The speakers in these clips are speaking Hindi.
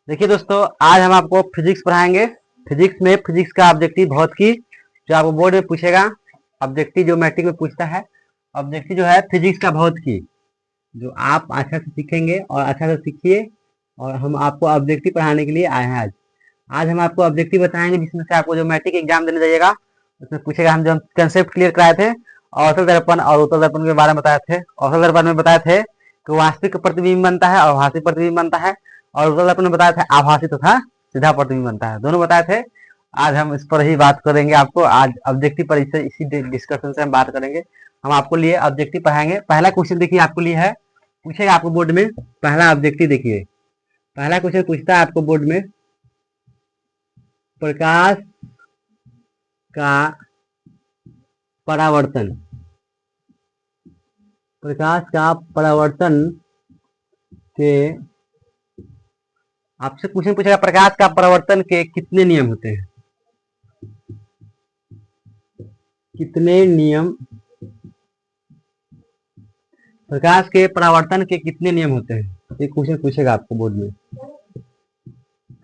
देखिए दोस्तों, आज हम आपको फिजिक्स पढ़ाएंगे। फिजिक्स में फिजिक्स का ऑब्जेक्टिव भौतिकी जो आपको बोर्ड में पूछेगा। ऑब्जेक्टिव जो मैट्रिक में पूछता है, ऑब्जेक्टिव जो है फिजिक्स का भौतिकी, जो आप अच्छा से सीखेंगे और अच्छा से सीखिए। और हम आपको ऑब्जेक्टिव पढ़ाने के लिए आए हैं आज। आज हम आपको ऑब्जेक्टिव बताएंगे जिसमें से आपको जो मैट्रिक एग्जाम देने जाइएगा उसमें पूछेगा। हम जो कंसेप्ट क्लियर कराए थे, औसत दर्पण और उत्तल दर्पण के बारे में बताए थे। औसत दर्पण में बताए थे कि वास्तविक प्रतिबिंब बनता है और आभासी प्रतिबिंब बनता है, और उत्तल दर्पण में बताया था आभासी तथा सीधा प्रतिबिंब बनता है, दोनों बताए थे। आज हम इस पर ही बात करेंगे। आपको आज ऑब्जेक्टिव पर इसी डिस्कशन से हम बात करेंगे। हम आपको लिए ऑब्जेक्टिव पढ़ाएंगे। पहला क्वेश्चन देखिए आपको लिए है, पूछेगा आपको बोर्ड में। पहला ऑब्जेक्टिव देखिए, पहला क्वेश्चन पूछता है आपको बोर्ड में, प्रकाश का परावर्तन, प्रकाश का परावर्तन के आपसे क्वेश्चन पूछेगा, प्रकाश का परावर्तन के कितने नियम होते हैं? कितने नियम, प्रकाश के परावर्तन के कितने नियम होते हैं? ये क्वेश्चन पूछेगा आपको बोर्ड में।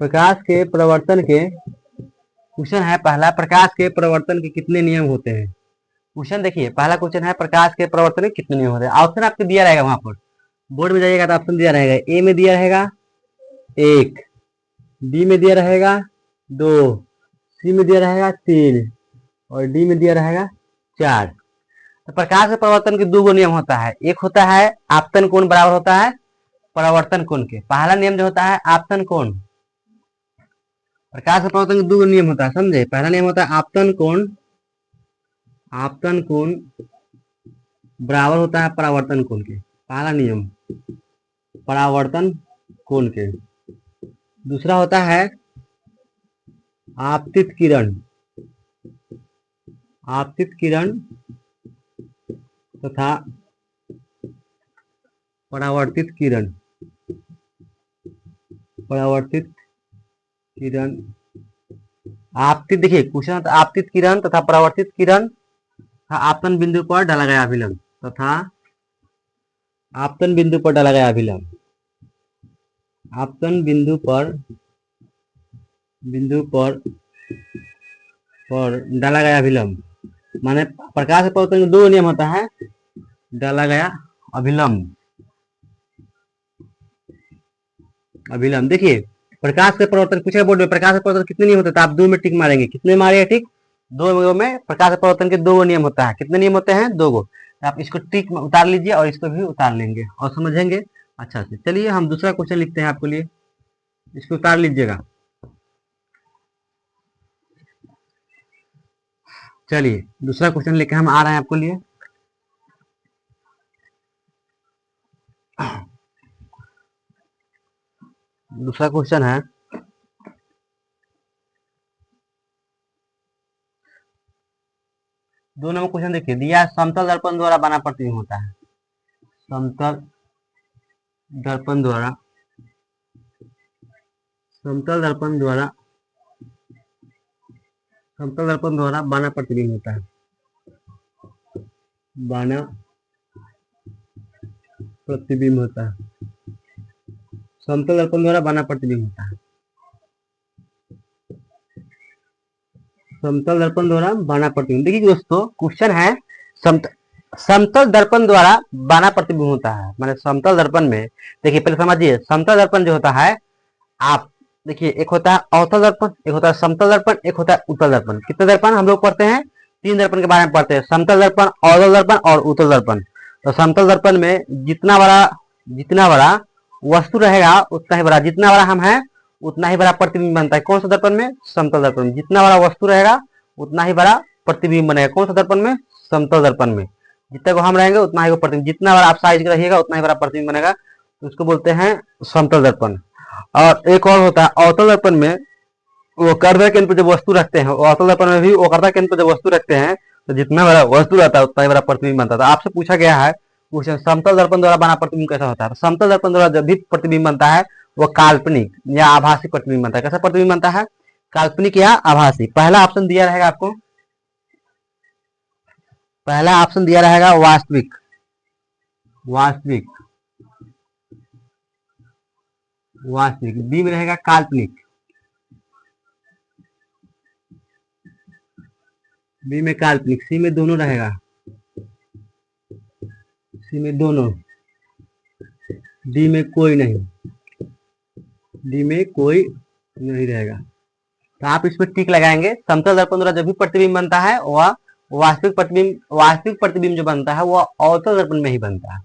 प्रकाश के परावर्तन के क्वेश्चन है पहला, प्रकाश के परावर्तन के कितने नियम होते हैं? क्वेश्चन देखिए, पहला क्वेश्चन है प्रकाश के परावर्तन के कितने नियम होते हैं। ऑप्शन आपको दिया रहेगा, वहां पर बोर्ड में जाइएगा तो ऑप्शन दिया रहेगा। ए में दिया रहेगा 1, बी में दिया रहेगा 2, सी में दिया रहेगा 3 और डी में दिया रहेगा 4। तो प्रकाश के परावर्तन के दो नियम होता है। एक होता है आपतन कोण बराबर होता है परावर्तन कोण के। पहला नियम जो होता है आपतन कोण, प्रकाश के परावर्तन के दो नियम होता है, समझे। पहला नियम होता है आपतन कोण, आपतन कोण बराबर होता है परावर्तन कोण के, पहला नियम परावर्तन कोण के। दूसरा होता है आपतित किरण, आपतित किरण तथा परावर्तित किरण, परावर्तित किरण। आपतित देखिए क्वेश्चन, आपतित किरण तथा परावर्तित किरण आपतन बिंदु पर डाला गया अभिलंब तथा आपतन बिंदु पर डाला गया अभिलंब, आपतन बिंदु पर डाला गया अभिलंब। माने प्रकाश के परावर्तन के दो नियम होता है, डाला गया अभिलंब, अभिलंब। देखिए प्रकाश के परावर्तन पूछेगा बोर्ड में, प्रकाश के परावर्तन कितने नियम होते हैं? तो आप दो में टिक मारेंगे। कितने मारेगा टिक? दो में प्रकाश के परावर्तन के दो नियम होता है। कितने नियम होते हैं? दो गो। आप इसको टिक उतार लीजिए और इसको भी उतार लेंगे और समझेंगे अच्छा से। चलिए हम दूसरा क्वेश्चन लिखते हैं आपके लिए, इसको उतार लीजिएगा। चलिए दूसरा क्वेश्चन लेके हम आ रहे हैं आपके लिए। दूसरा क्वेश्चन है, दो नंबर क्वेश्चन देखिए दिया, समतल दर्पण द्वारा बना प्रतिबिंब होता है। समतल दर्पण द्वारा, समतल दर्पण द्वारा, समतल दर्पण द्वारा बना प्रतिबिंब होता है। बना प्रतिबिंब होता है, समतल दर्पण द्वारा बना प्रतिबिंब होता है। समतल दर्पण द्वारा बना प्रतिबिंब। देखिए दोस्तों क्वेश्चन है समतल दर्पण द्वारा बना प्रतिबिंब होता है। माने समतल दर्पण में देखिए, पहले समझिए समतल दर्पण जो होता है, आप देखिए एक होता है अवतल दर्पण, एक होता है समतल दर्पण, एक होता है उत्तल दर्पण। कितने दर्पण हम लोग पढ़ते हैं? 3 दर्पण के बारे में पढ़ते हैं, समतल दर्पण, अवतल दर्पण और उत्तल दर्पण। तो समतल दर्पण में जितना बड़ा वस्तु रहेगा उतना ही बड़ा, जितना बड़ा हम है उतना ही बड़ा प्रतिबिंब बनता है। कौन सा दर्पण में? समतल दर्पण में। जितना बड़ा वस्तु रहेगा उतना ही बड़ा प्रतिबिंब बनेगा। कौन सा दर्पण में? समतल दर्पण में। जितना को हम रहेंगे उतना ही वो प्रतिबिंब, जितना बड़ा आप साइज का रहिएगा उतना ही बड़ा प्रतिबिंब बनेगा। तो उसको बोलते हैं समतल दर्पण। और एक और होता है अवतल दर्पण में, वो कर्दय केंद्र पर जब वस्तु रखते हैं, अवतल दर्पण में भी वो कर्दय केंद्र पर जब वस्तु रखते हैं तो जितना बड़ा वस्तु रहता है उतना ही बड़ा प्रतिबिंब बनता है। आपसे पूछा गया है क्वेश्चन, समतल दर्पण द्वारा बना प्रतिबिंब कैसा होता है? समतल दर्पण द्वारा जब भी प्रतिबिंब बनता है वो काल्पनिक या आभासी प्रतिबिंब बनता है। कैसा प्रतिबिंब बनता है? काल्पनिक या आभासी। पहला ऑप्शन दिया रहेगा आपको, पहला ऑप्शन दिया रहेगा वास्तविक, वास्तविक। वास्तविक, बी में रहेगा काल्पनिक, बी में काल्पनिक, सी में दोनों रहेगा, सी में दोनों, डी में कोई नहीं, डी में कोई नहीं रहेगा। तो आप इस पर टिक लगाएंगे। समतल दर्पण द्वारा जो भी प्रतिबिंब बनता है वह वास्तविक प्रतिबिंब जो बनता है वह अवतल दर्पण में ही बनता है।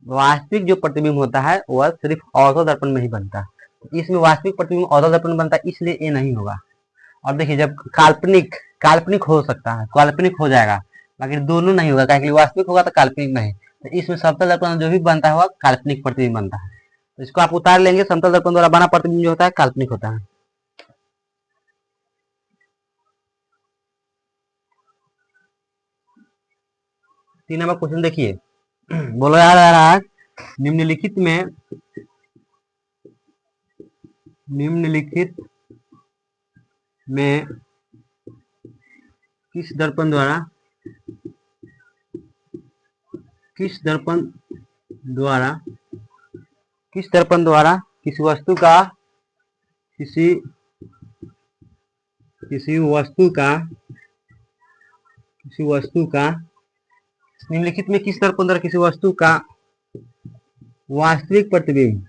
वास्तविक जो प्रतिबिंब होता है वह सिर्फ अवतल दर्पण में ही बनता है। तो इसमें वास्तविक प्रतिबिंब अवतल दर्पण में बनता है, इसलिए ये नहीं होगा। और देखिए जब काल्पनिक हो सकता है, काल्पनिक हो जाएगा, बाकी दोनों नहीं होगा, क्योंकि वास्तविक होगा तो काल्पनिक नहीं। तो इसमें समतल दर्पण जो भी बनता है वह काल्पनिक प्रतिबिंब बनता है। तो इसको आप उतार लेंगे। समतल दर्पण द्वारा बना प्रतिबिंब जो होता है काल्पनिक होता है। 3 नंबर क्वेश्चन देखिए। बोला जा रहा है निम्नलिखित में किस दर्पण द्वारा किसी वस्तु का निम्नलिखित में किस दर्पण द्वारा किसी वस्तु का वास्तविक प्रतिबिंब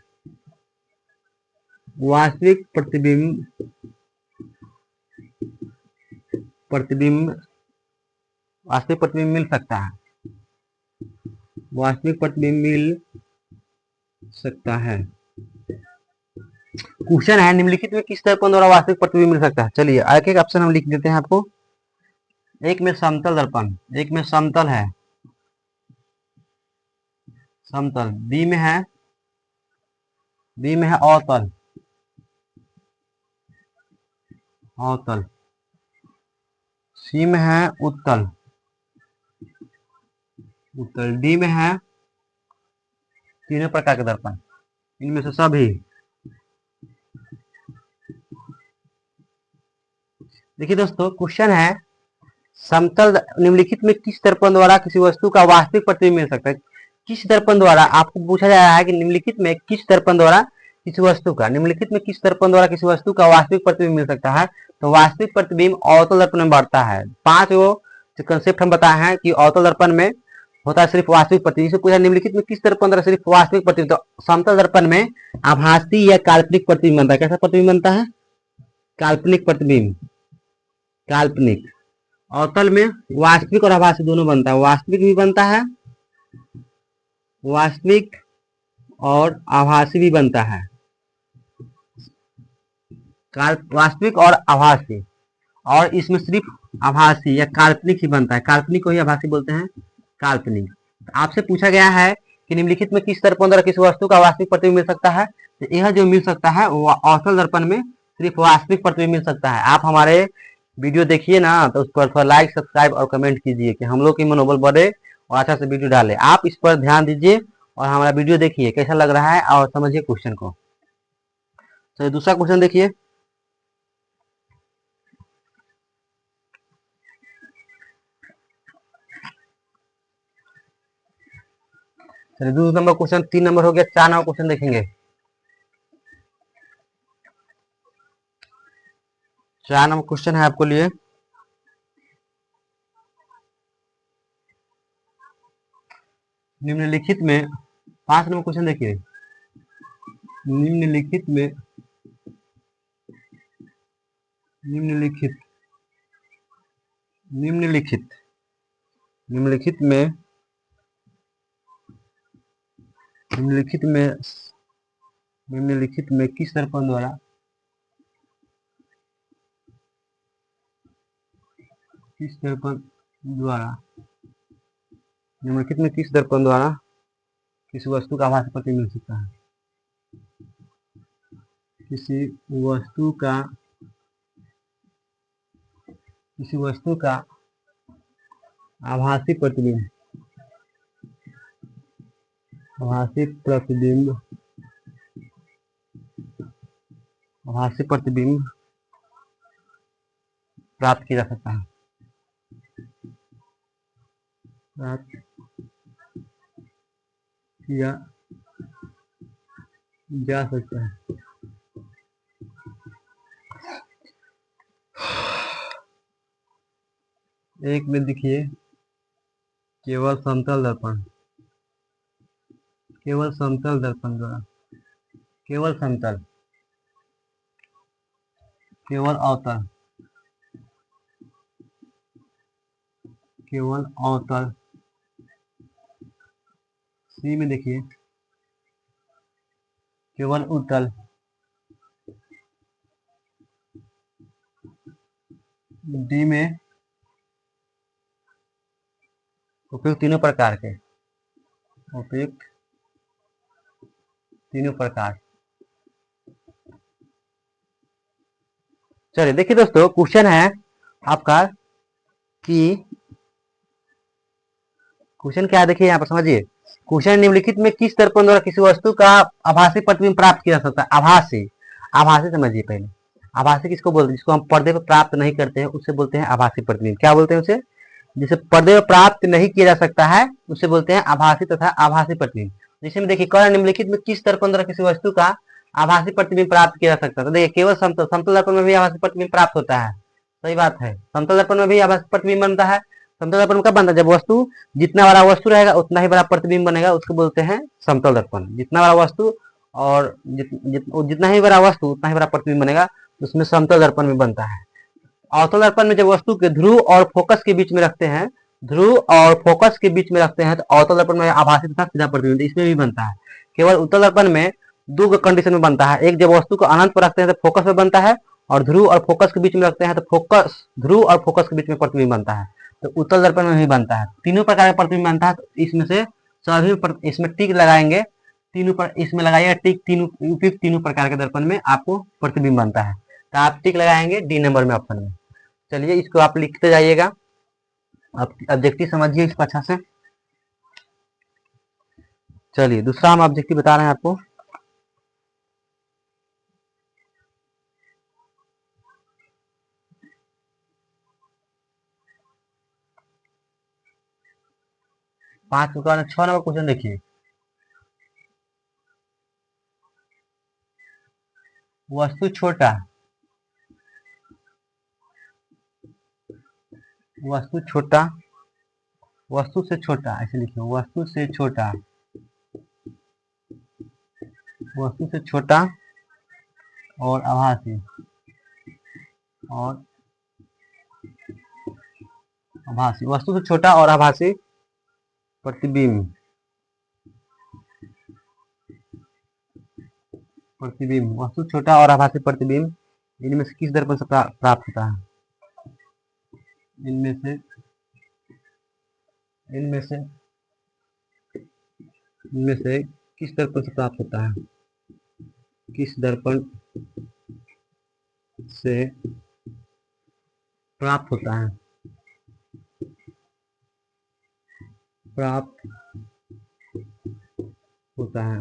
मिल सकता है, वास्तविक प्रतिबिंब मिल सकता है। क्वेश्चन है निम्नलिखित में किस दर्पण द्वारा वास्तविक प्रतिबिंब मिल सकता है। चलिए एक एक ऑप्शन हम लिख देते हैं आपको। एक में समतल दर्पण, एक में समतल है, समतल। बी में है अवतल, सी में है उत्तल, डी में है तीनों प्रकार के दर्पण, इनमें से सभी। देखिए दोस्तों क्वेश्चन है समतल निम्नलिखित में किस दर्पण द्वारा किसी वस्तु का वास्तविक प्रतिबिंब मिल सकता है। किस दर्पण द्वारा आपको पूछा जा रहा है कि निम्नलिखित में किस दर्पण द्वारा किसी वस्तु का वास्तविक प्रतिबिंब मिल सकता है। तो वास्तविक प्रतिबिंब अवतल दर्पण में बढ़ता है। 5 वो कंसेप्ट हम बताए हैं कि अवतल दर्पण में होता है सिर्फ वास्तविक प्रतिबिंब। इसे पूछा निम्नलिखित में किस दर्पण द्वारा सिर्फ वास्तविक प्रतिबिंब, तो समतल दर्पण में आभासी या काल्पनिक प्रतिबिंब बनता है। कैसा प्रतिबिंब बनता है? काल्पनिक प्रतिबिंब, काल्पनिक। अवतल में वास्तविक और आभासी दोनों बनता है, वास्तविक भी बनता है, वास्तविक और आभासी भी बनता है, वास्तविक और आभासी। और इसमें सिर्फ आभासी या काल्पनिक ही बनता है, काल्पनिक को ही आभासी बोलते हैं, काल्पनिक। आपसे पूछा गया है कि निम्नलिखित में किस दर्पण द्वारा किसी वस्तु का वास्तविक प्रतिबिंब मिल सकता है। तो यह जो मिल सकता है वो अवतल दर्पण में सिर्फ वास्तविक प्रतिबिंब मिल सकता है। आप हमारे वीडियो देखिए ना, तो उस पर थोड़ा लाइक, सब्सक्राइब और कमेंट कीजिए कि हम लोग की मनोबल बढ़े और अच्छा से वीडियो डाले। आप इस पर ध्यान दीजिए और हमारा वीडियो देखिए कैसा लग रहा है और समझिए क्वेश्चन को। तो दूसरा क्वेश्चन देखिए। चलिए 2 नंबर क्वेश्चन, 3 नंबर हो गया, 4 नंबर क्वेश्चन देखेंगे। 4 नंबर क्वेश्चन है आपको लिए। निम्नलिखित में 5 नंबर क्वेश्चन देखिए। निम्नलिखित में निम्नलिखित निम्नलिखित निम्नलिखित में निम्नलिखित में निम्नलिखित में किस दर्पण द्वारा निम्नलिखित में किस दर्पण द्वारा किसी वस्तु का आभासी प्रतिबिंब मिल सकता है। किसी वस्तु का आभासी प्रतिबिंब प्राप्त किया जा सकता है, प्राप्त किया जा सकता है। एक में देखिए केवल समतल दर्पण, केवल समतल दर्पण द्वारा, केवल समतल, केवल अवतल, केवल अवतल। सी में देखिए केवल उत्तल, डी में उपयुक्त तीनों प्रकार के, उपयुक्त तीनों प्रकार। चलिए देखिए दोस्तों, क्वेश्चन है आपका कि क्वेश्चन क्या है, देखिए यहाँ पर समझिए। क्वेश्चन निम्नलिखित में किस दर्पण द्वारा किसी वस्तु का आभासी प्रतिबिंब प्राप्त किया जा सकता है? आभासी, आभासी समझिए पहले। आभासी किसको बोलते हैं? जिसको हम पर्दे पर प्राप्त नहीं करते हैं उसे बोलते हैं आभासी प्रतिबिंब। क्या बोलते हैं उसे? जिसे पर्दे पर प्राप्त नहीं किया जा सकता है उसे बोलते हैं आभासी तथा आभासी प्रतिबिंब। जिसमें देखिए कौन निम्नलिखित में किस दर्पण द्वारा किसी वस्तु का आभासी प्रतिबिंब प्राप्त किया जा सकता है? तो देखिए केवल समतल, समतल दर्पण में भी आभासी प्रतिबिंब प्राप्त होता है। सही बात है, समतल दर्पण में भी आभासी प्रतिबिंब बनता है। समतल दर्पण कब बनता है? जब वस्तु, जितना बड़ा वस्तु रहेगा उतना ही बड़ा प्रतिबिंब बनेगा, उसको बोलते हैं समतल दर्पण। जितना बड़ा वस्तु और जितना ही बड़ा वस्तु उतना ही बड़ा प्रतिबिंब बनेगा, उसमें समतल दर्पण में बनता है। अवतल दर्पण में जब वस्तु के ध्रुव और फोकस के बीच में रखते हैं, ध्रुव और फोकस के बीच में रखते हैं, तो अवतल दर्पण में आभासी तथा सीधा प्रतिबिंब इसमें भी बनता है। केवल उत्तल दर्पण में दो कंडीशन में बनता है। एक, जब वस्तु को अनंत पर रखते हैं तो फोकस में बनता है, और ध्रुव और फोकस के बीच में रखते हैं तो फोकस, ध्रुव और फोकस के बीच में प्रतिबिंब बनता है। तो उत्तल दर्पण में भी बनता है। तीनों प्रकार का प्रतिबिंब बनता है। तो इसमें से सभी इसमें टिक लगाएंगे, तीनों पर इसमें लगाइएगा टिक, तीनों उपयुक्त तीनों प्रकार के दर्पण में आपको प्रतिबिंब बनता है। तो आप टिक लगाएंगे डी नंबर में, ऑप्शन में। चलिए इसको आप लिखते जाइएगा, आप ऑब्जेक्टिव समझिए इसको अच्छा से। चलिए दूसरा हम ऑब्जेक्टिव बता रहे हैं आपको। पांच का 6 नंबर क्वेश्चन देखिए। वस्तु छोटा, वस्तु छोटा, वस्तु से छोटा, ऐसे लिखिए वस्तु से छोटा, वस्तु से छोटा और आभासी, और आभासी, वस्तु से छोटा और आभासी प्रतिबिंब, प्रतिबिंब, वस्तु छोटा और आभासी प्रतिबिंब इनमें से किस दर्पण से प्राप्त होता है? इनमें से, इनमें से, इनमें से किस दर्पण से प्राप्त होता है? किस दर्पण से प्राप्त होता है? प्राप्त होता है।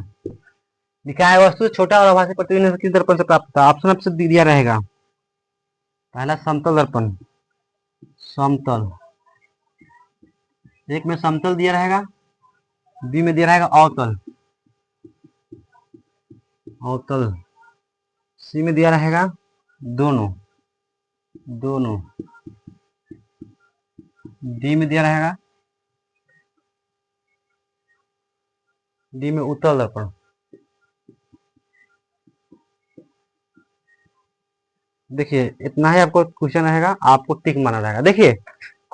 लिखा है वस्तु छोटा और आभासी प्रतिबिंब से किस दर्पण से प्राप्त होता है? ऑप्शन आपसे दिया रहेगा। पहला समतल दर्पण, समतल, एक में समतल दिया रहेगा, बी में दिया रहेगा अवतल, अवतल, सी में दिया रहेगा दोनों, दोनों, डी में दिया रहेगा, डी में उत्तल दर्पण। देखिए इतना ही आपको क्वेश्चन रहेगा, आपको टिक माना रहेगा। देखिए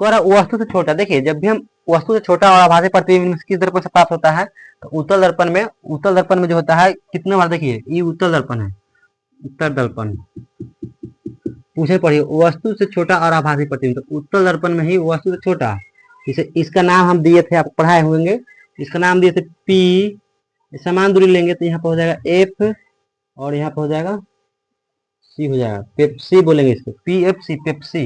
वस्तु से छोटा, देखिए जब भी हम वस्तु से छोटा और आभासी प्रतिबिंब किस दर्पण से प्राप्त होता है? तो उत्तल दर्पण में, उत्तल दर्पण में जो होता है कितने बार, देखिए ये उत्तल दर्पण है, उत्तल दर्पण पूछे पढ़िए वस्तु से छोटा और आभासी प्रतिबिंब, तो उत्तल दर्पण में ही वस्तु से छोटा, इसे इसका नाम हम दिए थे, आपको पढ़ाए होंगे, इसका नाम दिए थे पी, समान दूरी लेंगे तो यहाँ पर हो जाएगा एफ, और यहाँ पर हो जाएगा सी, हो जाएगा पेप्सी बोलेंगे इसको, पी एफ सी, पेप्सी।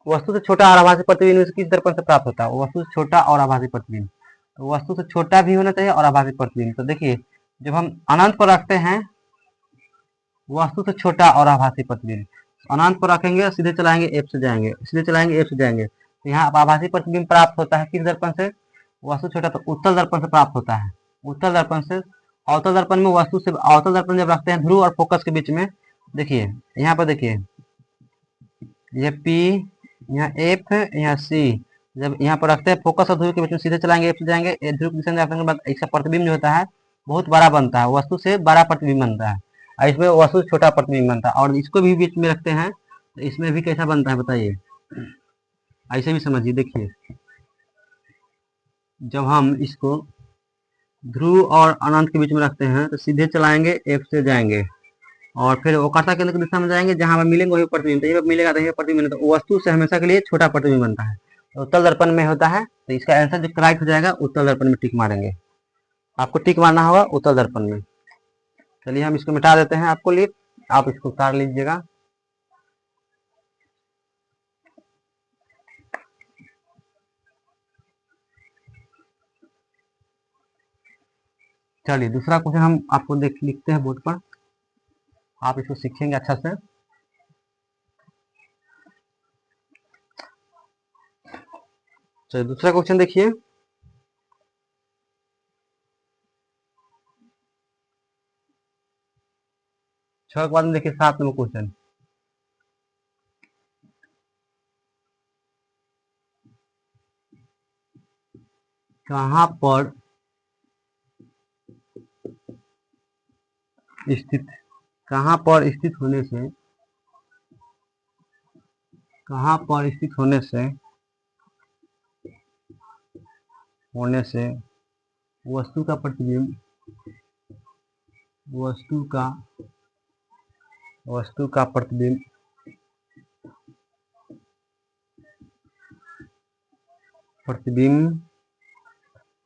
वस्तु से छोटा और आभासी प्रतिबिंब किस दर्पण से प्राप्त होता है? वस्तु से छोटा और आभासी प्रतिबिंब, तो वस्तु से छोटा भी होना चाहिए और आभासी प्रतिबिंब। तो देखिए जब हम अनंत पर रखते हैं वस्तु से छोटा और आभासी प्रतिबिंब, अनंत पर रखेंगे सीधे चलाएंगे एफ से जाएंगे, सीधे चलाएंगे एफ से जाएंगे, तो यहाँ आभासी प्रतिबिंब प्राप्त होता है किस दर्पण से? वस्तु छोटा, तो उत्तल दर्पण से प्राप्त होता है, उत्तल दर्पण से। अवतल दर्पण में वस्तु से, अवतल दर्पण जब रखते हैं ध्रुव और फोकस के बीच में, देखिए यहाँ पर देखिए ये पी, यहाँ एफ यहाँ सी, जब यहाँ पर रखते हैं फोकस और ध्रुव के बीच में, सीधे चलाएंगे एफ से जाएंगे, ध्रुव की दिशा में जाने के बाद इसका प्रतिबिंब जो होता है बहुत बड़ा बनता है, वस्तु से बड़ा प्रतिबिंब बनता है, और इसमें वस्तु से छोटा प्रतिबिंब बनता है। और इसको भी बीच में रखते हैं तो इसमें भी कैसा बनता है बताइए, ऐसे भी समझिए। देखिए जब हम इसको ध्रुव और अनंत के बीच में रखते हैं तो सीधे चलाएंगे एफ से जाएंगे, और फिर वक्रता केंद्र की दिशा में जाएंगे, जहां पर मिलेंगे वही प्रतिबिंब, यहीं पर मिलेगा तो यही प्रतिबिंब, तो वस्तु से हमेशा के लिए छोटा प्रतिबिंब बनता है, तो उत्तल दर्पण में होता है। तो इसका आंसर जो राइट हो जाएगा उत्तल दर्पण में टिक मारेंगे, आपको टिक मारना होगा उत्तल दर्पण में। चलिए हम इसको मिटा देते हैं आपको लिए, आप इसको उतार लीजिएगा। चलिए दूसरा क्वेश्चन हम आपको देख लिखते हैं बोर्ड पर, आप इसको सीखेंगे अच्छा से। चलिए दूसरा क्वेश्चन देखिए, छह के बाद में देखिए 7 नंबर क्वेश्चन, कहां पर स्थित, कहां पर स्थित होने से, कहां पर स्थित होने से वस्तु का प्रतिबिंब, वस्तु का प्रतिबिंब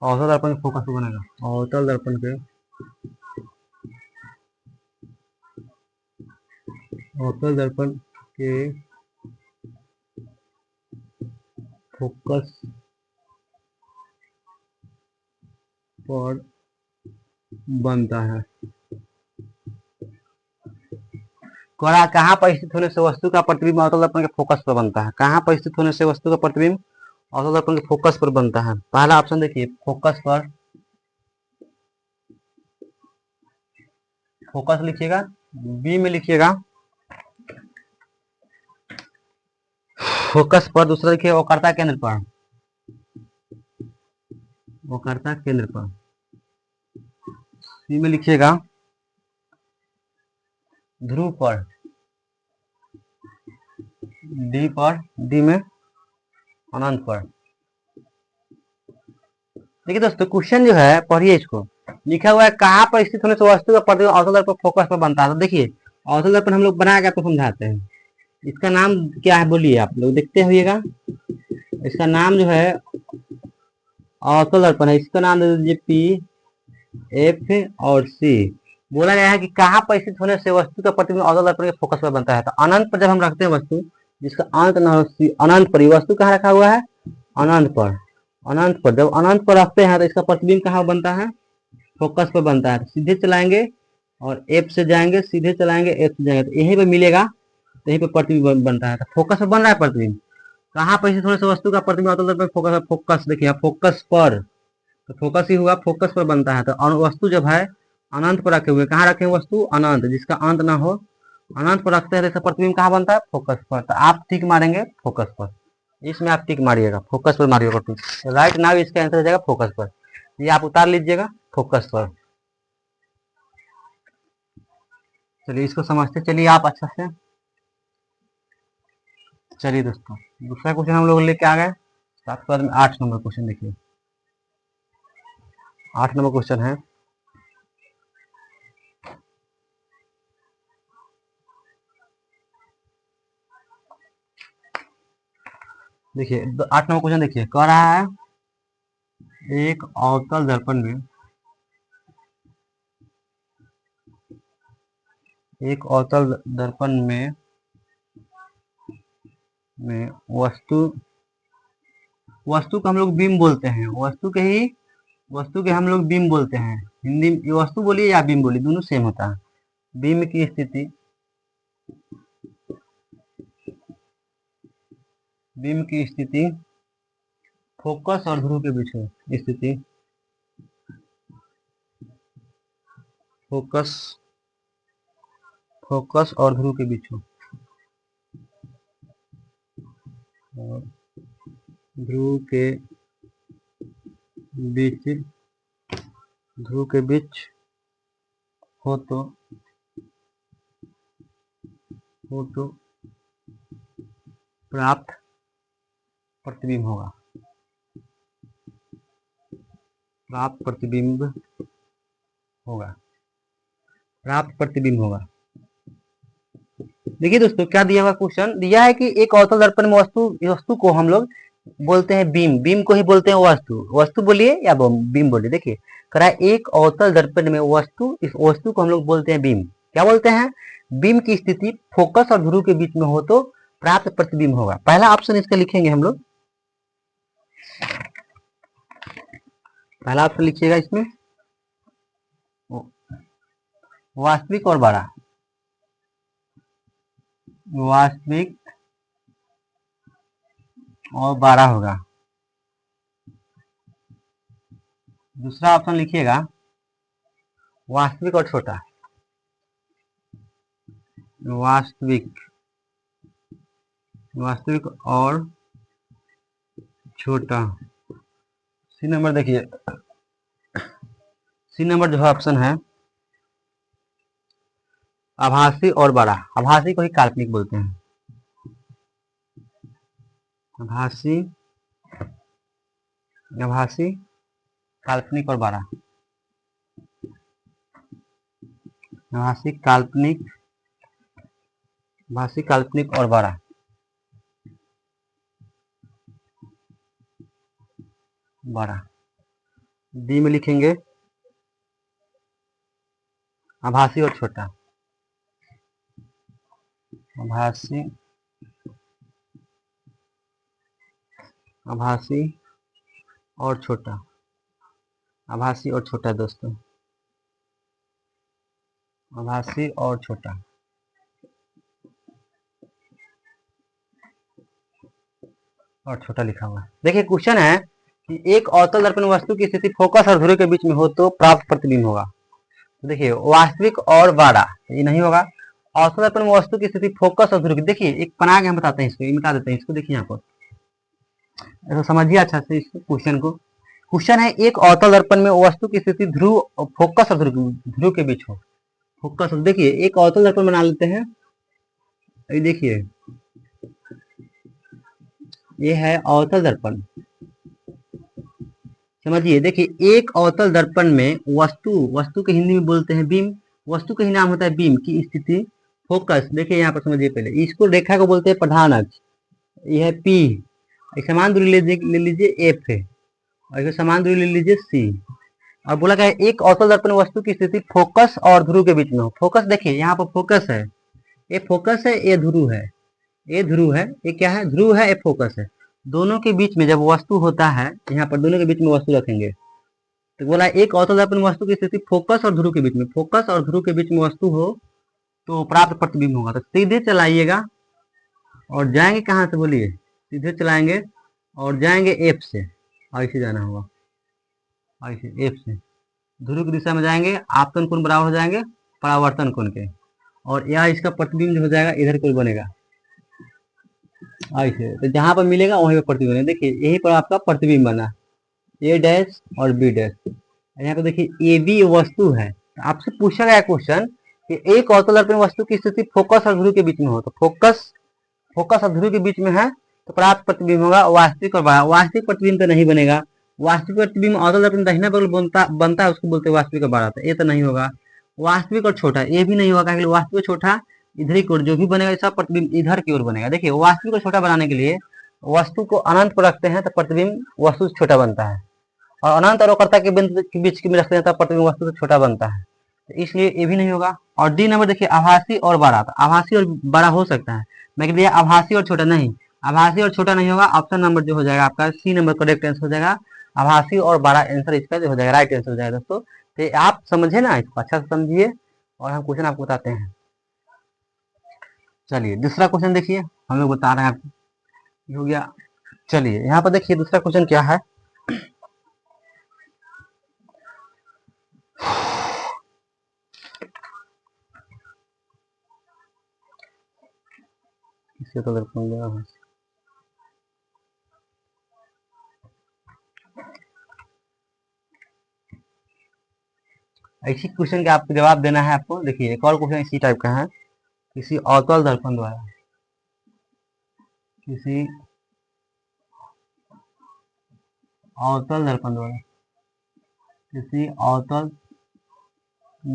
अवतल दर्पण के फोकस पे बनेगा, अवतल दर्पण के, अवतल दर्पण के फोकस पर बनता है। कहाँ पर स्थित होने से वस्तु का प्रतिबिंब अवतल दर्पण के फोकस पर बनता है, कहाँ पर स्थित होने से वस्तु का प्रतिबिंब अवतल दर्पण के फोकस पर बनता है। पहला ऑप्शन देखिए फोकस पर, फोकस लिखिएगा, बी में लिखिएगा फोकस पर, दूसरा लिखिए वक्रता केंद्र पर, वक्रता केंद्र पर, सी में लिखिएगा ध्रुव पर, डी पर, डी में अनंत पर। देखिए दोस्तों क्वेश्चन जो है पढ़िए इसको, लिखा हुआ है कहाँ पर स्थित होने से वस्तु का प्रतिबिंब अवतल दर्पण फोकस पर बनता है। तो देखिए अवतल दर्पण हम लोग बना के आपको समझाते हैं, इसका नाम क्या है बोलिए, आप लोग देखते हुएगा, इसका नाम जो है अवतल दर्पण है, इसका नाम दे दीजिए पी एफ और सी। बोला गया है कि कहाँ पर स्थित होने से वस्तु का प्रतिबिंब अवतल दर्पण के फोकस पर बनता है। तो अनंत पर जब हम रखते हैं वस्तु जिसका अंत न हो, अनंत पर, वस्तु कहाँ रखा हुआ है अनंत पर, अनंत पर जब अनंत पर रखते हैं तो इसका प्रतिबिंब कहाँ बनता है फोकस पर बनता है। तो सीधे चलाएंगे और एफ से जाएंगे, सीधे चलाएंगे एफ से जाएंगे, तो यहीं पे मिलेगा, तो यहीं पे प्रतिबिंब बनता है। तो फोकस पर बन रहा है प्रतिबिंब, कहाँ पर स्थित होने से वस्तु का प्रतिबिंब अवतल दर्पण फोकस, फोकस देखिए फोकस पर, तो फोकस ही हुआ, फोकस पर बनता है। तो वस्तु जब है अनंत पर रखे हुए, कहाँ रखे वस्तु अनंत, जिसका अंत ना हो, अनंत पर रखते हैं तो इसका प्रतिबिंब कहाँ बनता है फोकस पर। तो आप टिक मारेंगे फोकस पर, इसमें आप टिक मारिएगा, फोकस पर मारिएगा टिक, राइट नाउ इसका आंसर हो जाएगा फोकस पर, ये आप उतार लीजिएगा फोकस पर। चलिए इसको समझते चलिए आप अच्छा से। चलिए दोस्तों दूसरा क्वेश्चन हम लोग लेके आ गए, साथ के बाद में 8 नंबर क्वेश्चन देखिए, 8 नंबर क्वेश्चन है, देखिए 8 नंबर क्वेश्चन देखिए, कह रहा है एक अवतल दर्पण में, एक अवतल दर्पण में वस्तु को हम लोग बीम बोलते हैं, वस्तु के हम लोग बीम बोलते हैं, हिंदी में वस्तु बोलिए या बीम बोलिए दोनों सेम होता है। बीम की स्थिति, बीम की स्थिति फोकस और ध्रुव के बीच में स्थिति, फोकस, फोकस और ध्रुव के बीच में, ध्रुव के बीच हो तो प्राप्त प्रतिबिंब होगा। प्राप्त प्रतिबिंब होगा। प्राप्त प्रतिबिंब होगा। देखिए दोस्तों, क्या दिया हुआ क्वेश्चन दिया है कि एक अवतल दर्पण में वस्तु को हम लोग बोलते हैं बीम। बीम को ही बोलते हैं वस्तु। वस्तु बोलिए या बीम बोलिए। देखिए करा एक अवतल दर्पण में वस्तु, इस वस्तु को हम लोग बोलते हैं बीम। क्या बोलते हैं? बीम की स्थिति फोकस और ध्रुव के बीच में हो तो प्राप्त प्रतिबिंब होगा। पहला ऑप्शन इसका लिखेंगे हम लोग। पहला ऑप्शन लिखिएगा इसमें, वास्तविक और बड़ा। वास्तविक और बड़ा होगा। दूसरा ऑप्शन लिखिएगा, वास्तविक और छोटा। वास्तविक और छोटा। सी नंबर देखिए, सी नंबर जो है ऑप्शन है आभासी और बड़ा। आभासी को ही काल्पनिक बोलते हैं। आभासी काल्पनिक और बड़ा। आभासी काल्पनिक और बड़ा। डी में लिखेंगे आभासी और छोटा। आभासी और छोटा। आभासी और छोटा दोस्तों, आभासी और छोटा। और छोटा लिखा हुआ है। देखिए क्वेश्चन है कि एक अवतल दर्पण वस्तु की स्थिति फोकस और ध्रुव के बीच में हो तो प्राप्त प्रतिबिंब होगा। तो देखिए वास्तविक और बड़ा ये नहीं होगा। अवतल दर्पण में वस्तु की स्थिति फोकस और ध्रुव की, देखिए एक बना के हम बताते हैं इसको, मिटा देते हैं इसको। देखिए यहाँ पर तो समझिए अच्छा से इस क्वेश्चन को। क्वेश्चन है एक अवतल दर्पण में वस्तु की स्थिति ध्रुव, फोकस और ध्रुव के बीच हो। फोकस, देखिए एक अवतल दर्पण बना लेते हैं। ये देखिए ये है अवतल दर्पण। समझिए, देखिए एक अवतल दर्पण में वस्तु के हिंदी में बोलते हैं बीम। वस्तु का ही नाम होता है बीम की स्थिति फोकस। देखिए यहाँ पर समझिए, पहले इसको रेखा को बोलते हैं प्रधान अक्ष। यह है पी, एक समान दूरी ले लीजिए एफ है, और एक समान दूरी ले लीजिए सी। और बोला गया एक अवतल दर्पण वस्तु की स्थिति फोकस और ध्रुव के बीच में हो। फोकस देखिए यहाँ पर फोकस है, ये फोकस है, ये ध्रुव है। ये ध्रुव है, ये क्या है? ध्रुव है, ये फोकस है। दोनों के बीच में जब वस्तु होता है, यहाँ पर दोनों के बीच में वस्तु रखेंगे तो बोला एक अवतल दर्पण वस्तु की स्थिति फोकस और ध्रुव के बीच में, फोकस और ध्रुव के बीच में वस्तु हो तो प्राप्त प्रतिबिंब होगा। तो सीधे चलाइएगा और जाएंगे कहाँ से बोलिए? सीधे चलाएंगे और जाएंगे एफ से, ऐसे जाना होगा, ऐसे एफ से ध्रुव की दिशा में जाएंगे। आपतन कोण बराबर हो जाएंगे परावर्तन कोण के, और यह इसका प्रतिबिंब हो जाएगा, इधर कोण बनेगा ऐसे। तो जहां पर मिलेगा वहीं पर प्रतिबिंब बनेगा। देखिए यही पर आपका प्रतिबिंब बना, ए डैश और बी डैश। यहाँ पे देखिए ए बी वस्तु है। तो आपसे पूछा गया क्वेश्चन कि एक अवतल दर्पण वस्तु की स्थिति फोकस और ध्रुव के बीच में हो तो फोकस और ध्रुव के बीच में है तो प्राप्त प्रतिबिंब होगा वास्तविक और बड़ा। वास्तविक प्रतिबिंब तो नहीं बनेगा। वास्तविक प्रतिबिंब अवतल दर्पण दाहिना बगल बनता है, उसको बोलते हैं वास्तविक और बड़ा। तो ये तो नहीं होगा। वास्तविक और छोटा ये भी नहीं होगा, क्योंकि वास्तविक छोटा इधर की ओर जो भी बनेगा सब प्रतिबिंब इधर की ओर बनेगा। देखिए वास्तविक और छोटा बनाने के लिए वस्तु को अनंत पर रखते हैं तो प्रतिबिंब वस्तु से छोटा बनता है, और अनंत और वक्रता के बिंदु के बीच में रखते हैं तब प्रतिबिंब वस्तु से छोटा बनता है। तो इसलिए ये भी नहीं होगा। और डी नंबर देखिए आभासी और बड़ा। तो आभासी और बड़ा हो सकता है, मैं कह दिया आभासी और छोटा नहीं, आभासी और छोटा नहीं होगा। ऑप्शन नंबर जो हो जाएगा आपका सी नंबर करेक्ट आंसर हो जाएगा। आभासी और बड़ा आंसर इसका जो हो जाएगा, राइट आंसर हो जाएगा दोस्तों। तो आप समझे ना, इसको अच्छा से समझिए और हम क्वेश्चन आपको बताते हैं। चलिए दूसरा क्वेश्चन देखिए, हम लोग बता रहे हैं आपको, ये हो गया। चलिए यहाँ पर देखिए दूसरा क्वेश्चन क्या है। इसे तो इसी क्वेश्चन का आपको जवाब देना है आपको। देखिए एक और क्वेश्चन इसी टाइप का है। किसी अवतल दर्पण द्वारा, किसी अवतल दर्पण द्वारा, किसी अवतल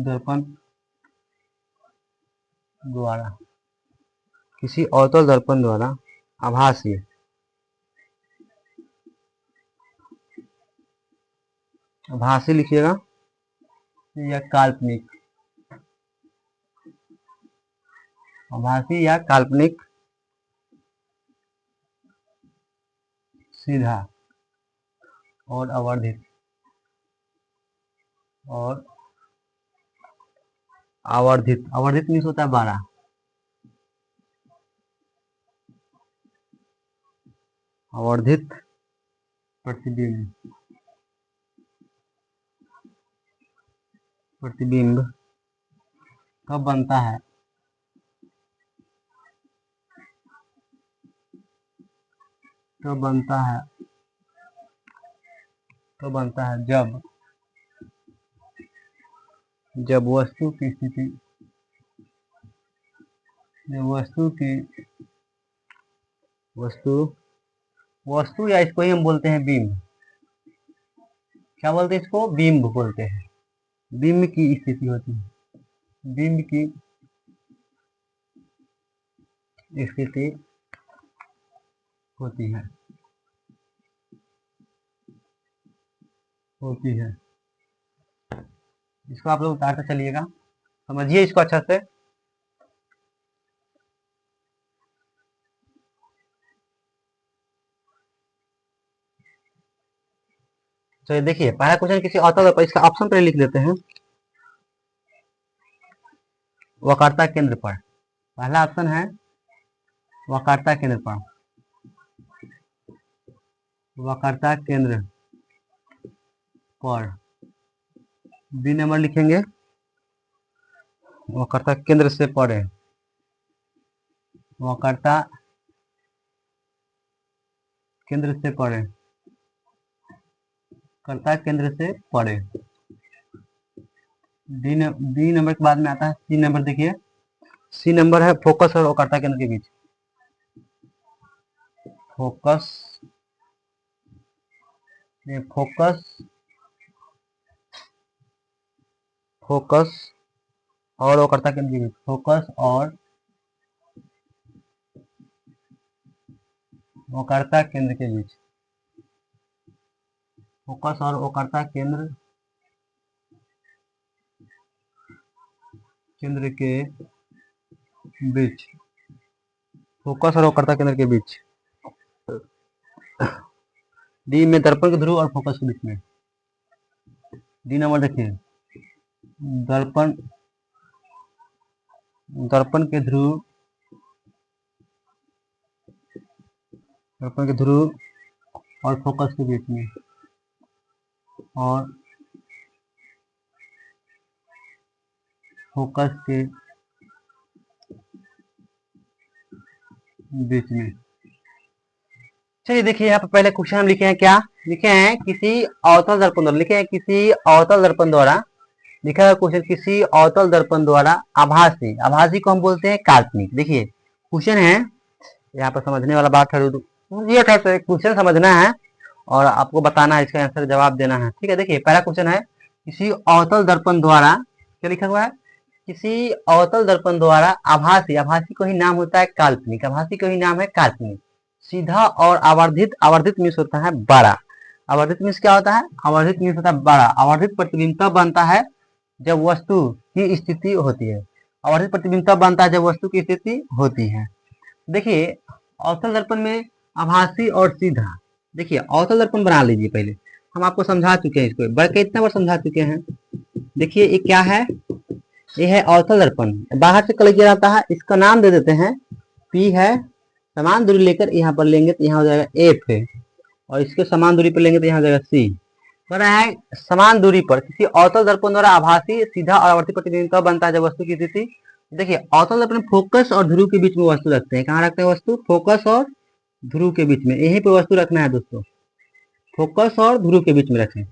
दर्पण द्वारा, किसी अवतल दर्पण द्वारा आभासी, आभासी लिखिएगा या काल्पनिक, आभासी या काल्पनिक सीधा और आवर्धित, और आवर्धित, आवर्धित मीन्स होता है बड़ा, आवर्धित प्रतिबिंब, प्रतिबिंब कब बनता है, कब बनता है, कब बनता है जब, जब वस्तु की स्थिति, जब वस्तु की, वस्तु, वस्तु या इसको ही हम बोलते हैं बिंब, क्या बोलते हैं इसको, बिंब बोलते हैं। बिंब की स्थिति होती है, बिंब की स्थिति होती है, होती है। इसको आप लोग उतारते चलिएगा, समझिए इसको अच्छा से। तो देखिए पहला क्वेश्चन किसी अवतल पर, इसका ऑप्शन पहले लिख देते हैं। वक्रता केंद्र पर, पहला ऑप्शन है वक्रता केंद्र पर, वक्रता केंद्र पर। बी नंबर लिखेंगे वक्रता केंद्र से परे, वक्रता केंद्र से परे, वक्रता केंद्र से परे। डी नंबर के बाद में आता है सी नंबर। देखिए सी नंबर है फोकस और वक्रता केंद्र के बीच, फोकस, ये फोकस, फोकस और वक्रता केंद्र के बीच, फोकस और वक्रता केंद्र के बीच, फोकस और वक्रता केंद्र, केंद्र के बीच, फोकस और वक्रता केंद्र के बीच। डी में दर्पण के ध्रुव और फोकस के बीच में। डी नंबर देखिए दर्पण, दर्पण के ध्रुव, दर्पण के ध्रुव और फोकस के बीच में, और फोकस के बीच में। चलिए देखिए यहाँ पर पहले क्वेश्चन हम लिखे हैं, क्या लिखे हैं, किसी अवतल दर्पण द्वारा, लिखे हैं किसी अवतल दर्पण द्वारा, लिखा है क्वेश्चन किसी अवतल दर्पण द्वारा आभासी, आभासी को हम बोलते हैं काल्पनिक। देखिए क्वेश्चन है यहाँ पर, समझने वाला बात है, ये क्वेश्चन समझना है और आपको बताना है, इसका आंसर जवाब देना है, ठीक है। देखिए पहला क्वेश्चन है किसी अवतल दर्पण द्वारा, क्या लिखा हुआ है, किसी अवतल दर्पण द्वारा आभासी, आभासी को ही नाम होता है काल्पनिक, आभासी को ही नाम है काल्पनिक, सीधा और आवर्धित, आवर्धित मीन्स होता है बड़ा, आवर्धित मीन्स क्या होता है, आवर्धित मीन्स होता है बड़ा। आवर्धित प्रतिबिंब तब बनता है जब वस्तु की स्थिति होती है, आवर्धित प्रतिबिंब तब बनता है जब वस्तु की स्थिति होती है। देखिए अवतल दर्पण में आभासी और सीधा, देखिए अवतल दर्पण बना लीजिए, पहले हम आपको समझा चुके हैं, इसको बल्कि कितना बार समझा चुके हैं। देखिए ये क्या है, ये है अवतल दर्पण, बाहर से कलर किया जाता है, इसका नाम दे देते हैं पी है, समान दूरी लेकर यहाँ पर लेंगे तो यहाँ हो जाएगा एफ है, और इसके समान दूरी पर लेंगे तो यहाँ हो जाएगा सी। बना है समान दूरी पर किसी अवतल दर्पण द्वारा आभासी, सीधा और आवर्ती प्रतिबिंब कब बनता है जब वस्तु की स्थिति। देखिए अवतल दर्पण फोकस और ध्रुव के बीच में वस्तु रखते हैं, कहाँ रखते हैं वस्तु, फोकस और ध्रुव के बीच में, यहीं पर वस्तु रखना है दोस्तों, फोकस और ध्रुव के बीच में रखें।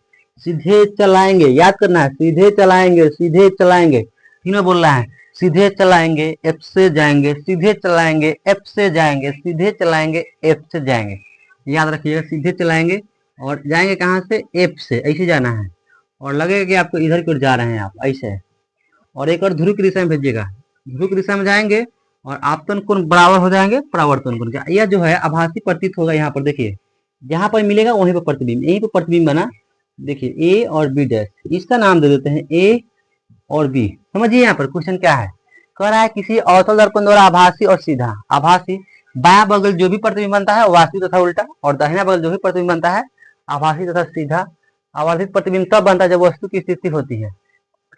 सीधे चलाएंगे, याद करना है, सीधे चलाएंगे, सीधे चलाएंगे, तीनों बोलना है। सीधे चलाएंगे, एफ से जाएंगे, सीधे चलाएंगे, एफ से जाएंगे, सीधे चलाएंगे, एफ से जाएंगे। याद रखिएगा, सीधे चलाएंगे और जाएंगे कहाँ से, एफ से, ऐसे जाना है। और लगेगा कि आपको इधर की ओर जा रहे हैं आप, ऐसे। और एक और ध्रुव की दिशा में भेजिएगा, ध्रुव की दिशा में जाएंगे और आपतन कोण बराबर हो जाएंगे परावर्तन कोण के। यह जो है आभासी प्रतीत होगा यहाँ पर, देखिए जहां पर मिलेगा वहीं पर प्रतिबिंब, यहीं पर प्रतिबिंब बना। देखिए ए और बी डैश, इसका नाम दे देते हैं ए और बी। समझिए यहाँ पर क्वेश्चन क्या है, कह रहा है किसी अवतल दर्पण द्वारा आभासी और सीधा, आभासी बायां बगल जो भी प्रतिबिंब बनता है वास्तविक तथा उल्टा, और दाहिना बगल जो भी प्रतिबिंब बनता है आभासी तथा सीधा। आवर्धित प्रतिबिंब तब बनता है जब वस्तु की स्थिति होती है।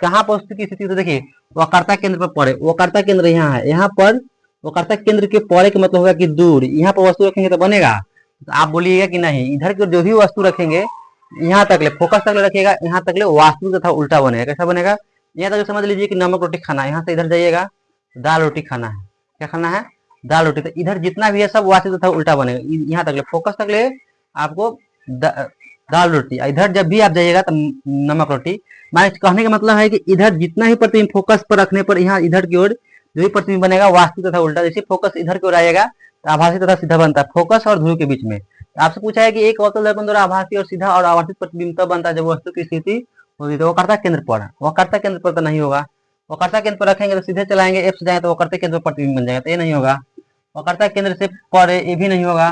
कहाँ पर वस्तु की स्थिति, तो देखिए वक्रता केंद्र पर पड़े, वक्रता केंद्र यहाँ है, यहाँ पर वक्रता केंद्र के पड़े का मतलब होगा कि दूर, यहाँ पर वस्तु रखेंगे तो बनेगा। तो आप बोलिएगा कि नहीं, इधर की जो भी वस्तु रखेंगे यहाँ तक ले, फोकस तक ले रखिएगा, यहाँ तक ले वास्तविक तथा उल्टा बनेगा। कैसा बनेगा, यहाँ तक समझ लीजिए कि नमक रोटी खाना है, यहाँ से इधर जाइएगा दाल रोटी खाना है। क्या खाना है, दाल रोटी। तो इधर जितना भी है सब वास्तविक तथा उल्टा बनेगा। यहाँ तक ले, फोकस तक ले आपको दाल रोटी, इधर जब भी आप जाइएगा तो नमक रोटी। मैं कहने का मतलब है कि इधर जितना ही प्रतिबिंब फोकस पर रखने पर यहाँ इधर की ओर जो भी प्रतिबिंब बनेगा वास्तविक तथा उल्टा। जैसे फोकस इधर की ओर आएगा तो आभासी तथा सीधा बनता है, फोकस और ध्रुव के बीच में। आपसे पूछा है कि एक अवतल दर्पण द्वारा आभासी और सीधा और आवर्तित प्रतिबिंब तब बनता है जब वस्तु की स्थिति होती है तो वक्रता केंद्र पर। वक्रता केंद्र पर तो नहीं होगा, वक्रता केंद्र पर रखेंगे तो सीधे चलाएंगे, एफ से जाए तो वक्रता केंद्र पर प्रतिबिंब बन जाएगा, तो ये नहीं होगा। वक्रता केंद्र से पर ये भी नहीं होगा।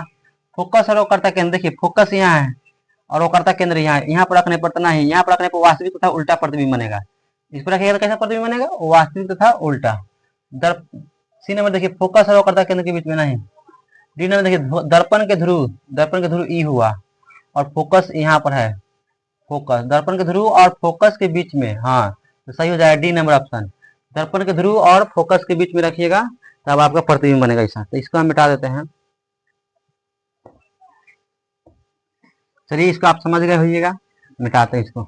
फोकस और वक्रता केंद्र, देखिए फोकस यहाँ है और वक्रता केंद्र यहाँ है, यहाँ पर रखने पर तो नहीं, यहाँ पर रखने पर वास्तविक तथा उल्टा प्रतिबिंब बनेगा। इस पर रखिएगा तो कैसा प्रतिबिंब बनेगा, वास्तविक तथा उल्टा। सी नंबर देखिए फोकस और वक्रता केंद्र के बीच में नहीं। डी नंबर देखिए दर्पण के ध्रुव ई हुआ और फोकस यहाँ पर है, फोकस दर्पण के ध्रुव और फोकस के बीच में, हाँ तो सही हो जाएगा डी नंबर ऑप्शन। दर्पण के ध्रुव और फोकस के बीच में रखिएगा तब आपका प्रतिबिंब बनेगा ऐसा। तो इसको हम मिटा देते हैं। चलिए इसको आप समझ गए होइएगा, मिटाते हैं इसको।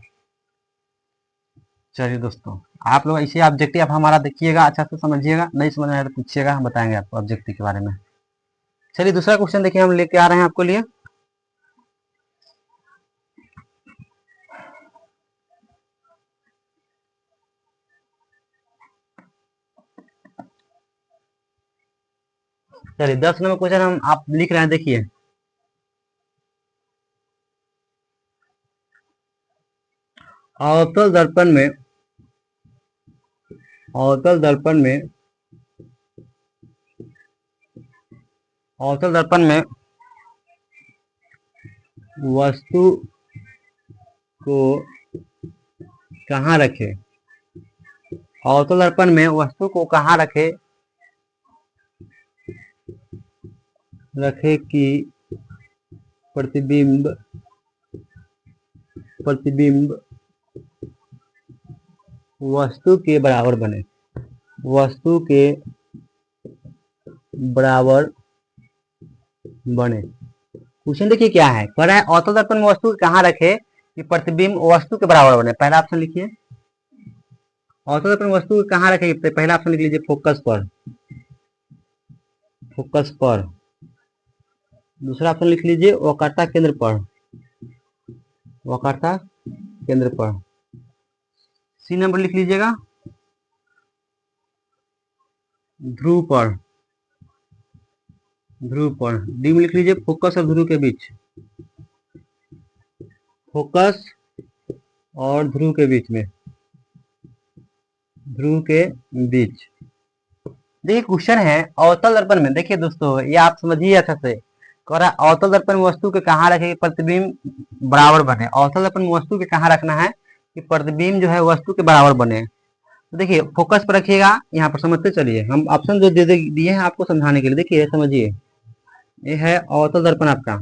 चलिए दोस्तों, आप लोग इसे ऑब्जेक्टिव आप हमारा देखिएगा, अच्छा से समझिएगा, नहीं समझ में आया तो पूछिएगा, हम बताएंगे आपको ऑब्जेक्टिव के बारे में। चलिए दूसरा क्वेश्चन देखिए हम लेके आ रहे हैं आपको लिए। चलिए 10 नंबर क्वेश्चन हम आप लिख रहे हैं, देखिए अवतल दर्पण में, अवतल दर्पण में, अवतल दर्पण में वस्तु को कहाँ रखे, अवतल दर्पण में वस्तु को कहाँ रखे, रखे कि प्रतिबिंब, प्रतिबिंब वस्तु के बराबर बने, वस्तु के बराबर बने। क्वेश्चन देखिए क्या है, कह रहा है अवतल दर्पण में वस्तु कहाँ रखे कि प्रतिबिंब वस्तु के बराबर बने। पहला ऑप्शन लिखिए, अवतल दर्पण में वस्तु कहाँ रखे, पहला ऑप्शन लिख लीजिए फोकस पर, फोकस पर। दूसरा ऑप्शन लिख लीजिए वक्रता केंद्र पर, वक्रता केंद्र पर। सी नंबर लिख लीजिएगा ध्रुव पर, ध्रुव पर। डी में लिख लीजिए फोकस और ध्रुव के बीच, फोकस और ध्रुव के बीच में, ध्रुव के बीच। देखिए क्वेश्चन है अवतल दर्पण में, देखिए दोस्तों ये आप समझिए अच्छा से, कह रहा है अवतल दर्पण में वस्तु के कहाँ रखे प्रतिबिंब बराबर बने। अवतल दर्पण में वस्तु के कहाँ रखना है कि प्रतिबिंब जो है वस्तु के बराबर बने। तो देखिए फोकस पर रखिएगा, यहाँ पर समझते चलिए, हम ऑप्शन जो दिए हैं आपको समझाने के लिए। देखिए समझिए, ये है अवतल दर्पण आपका,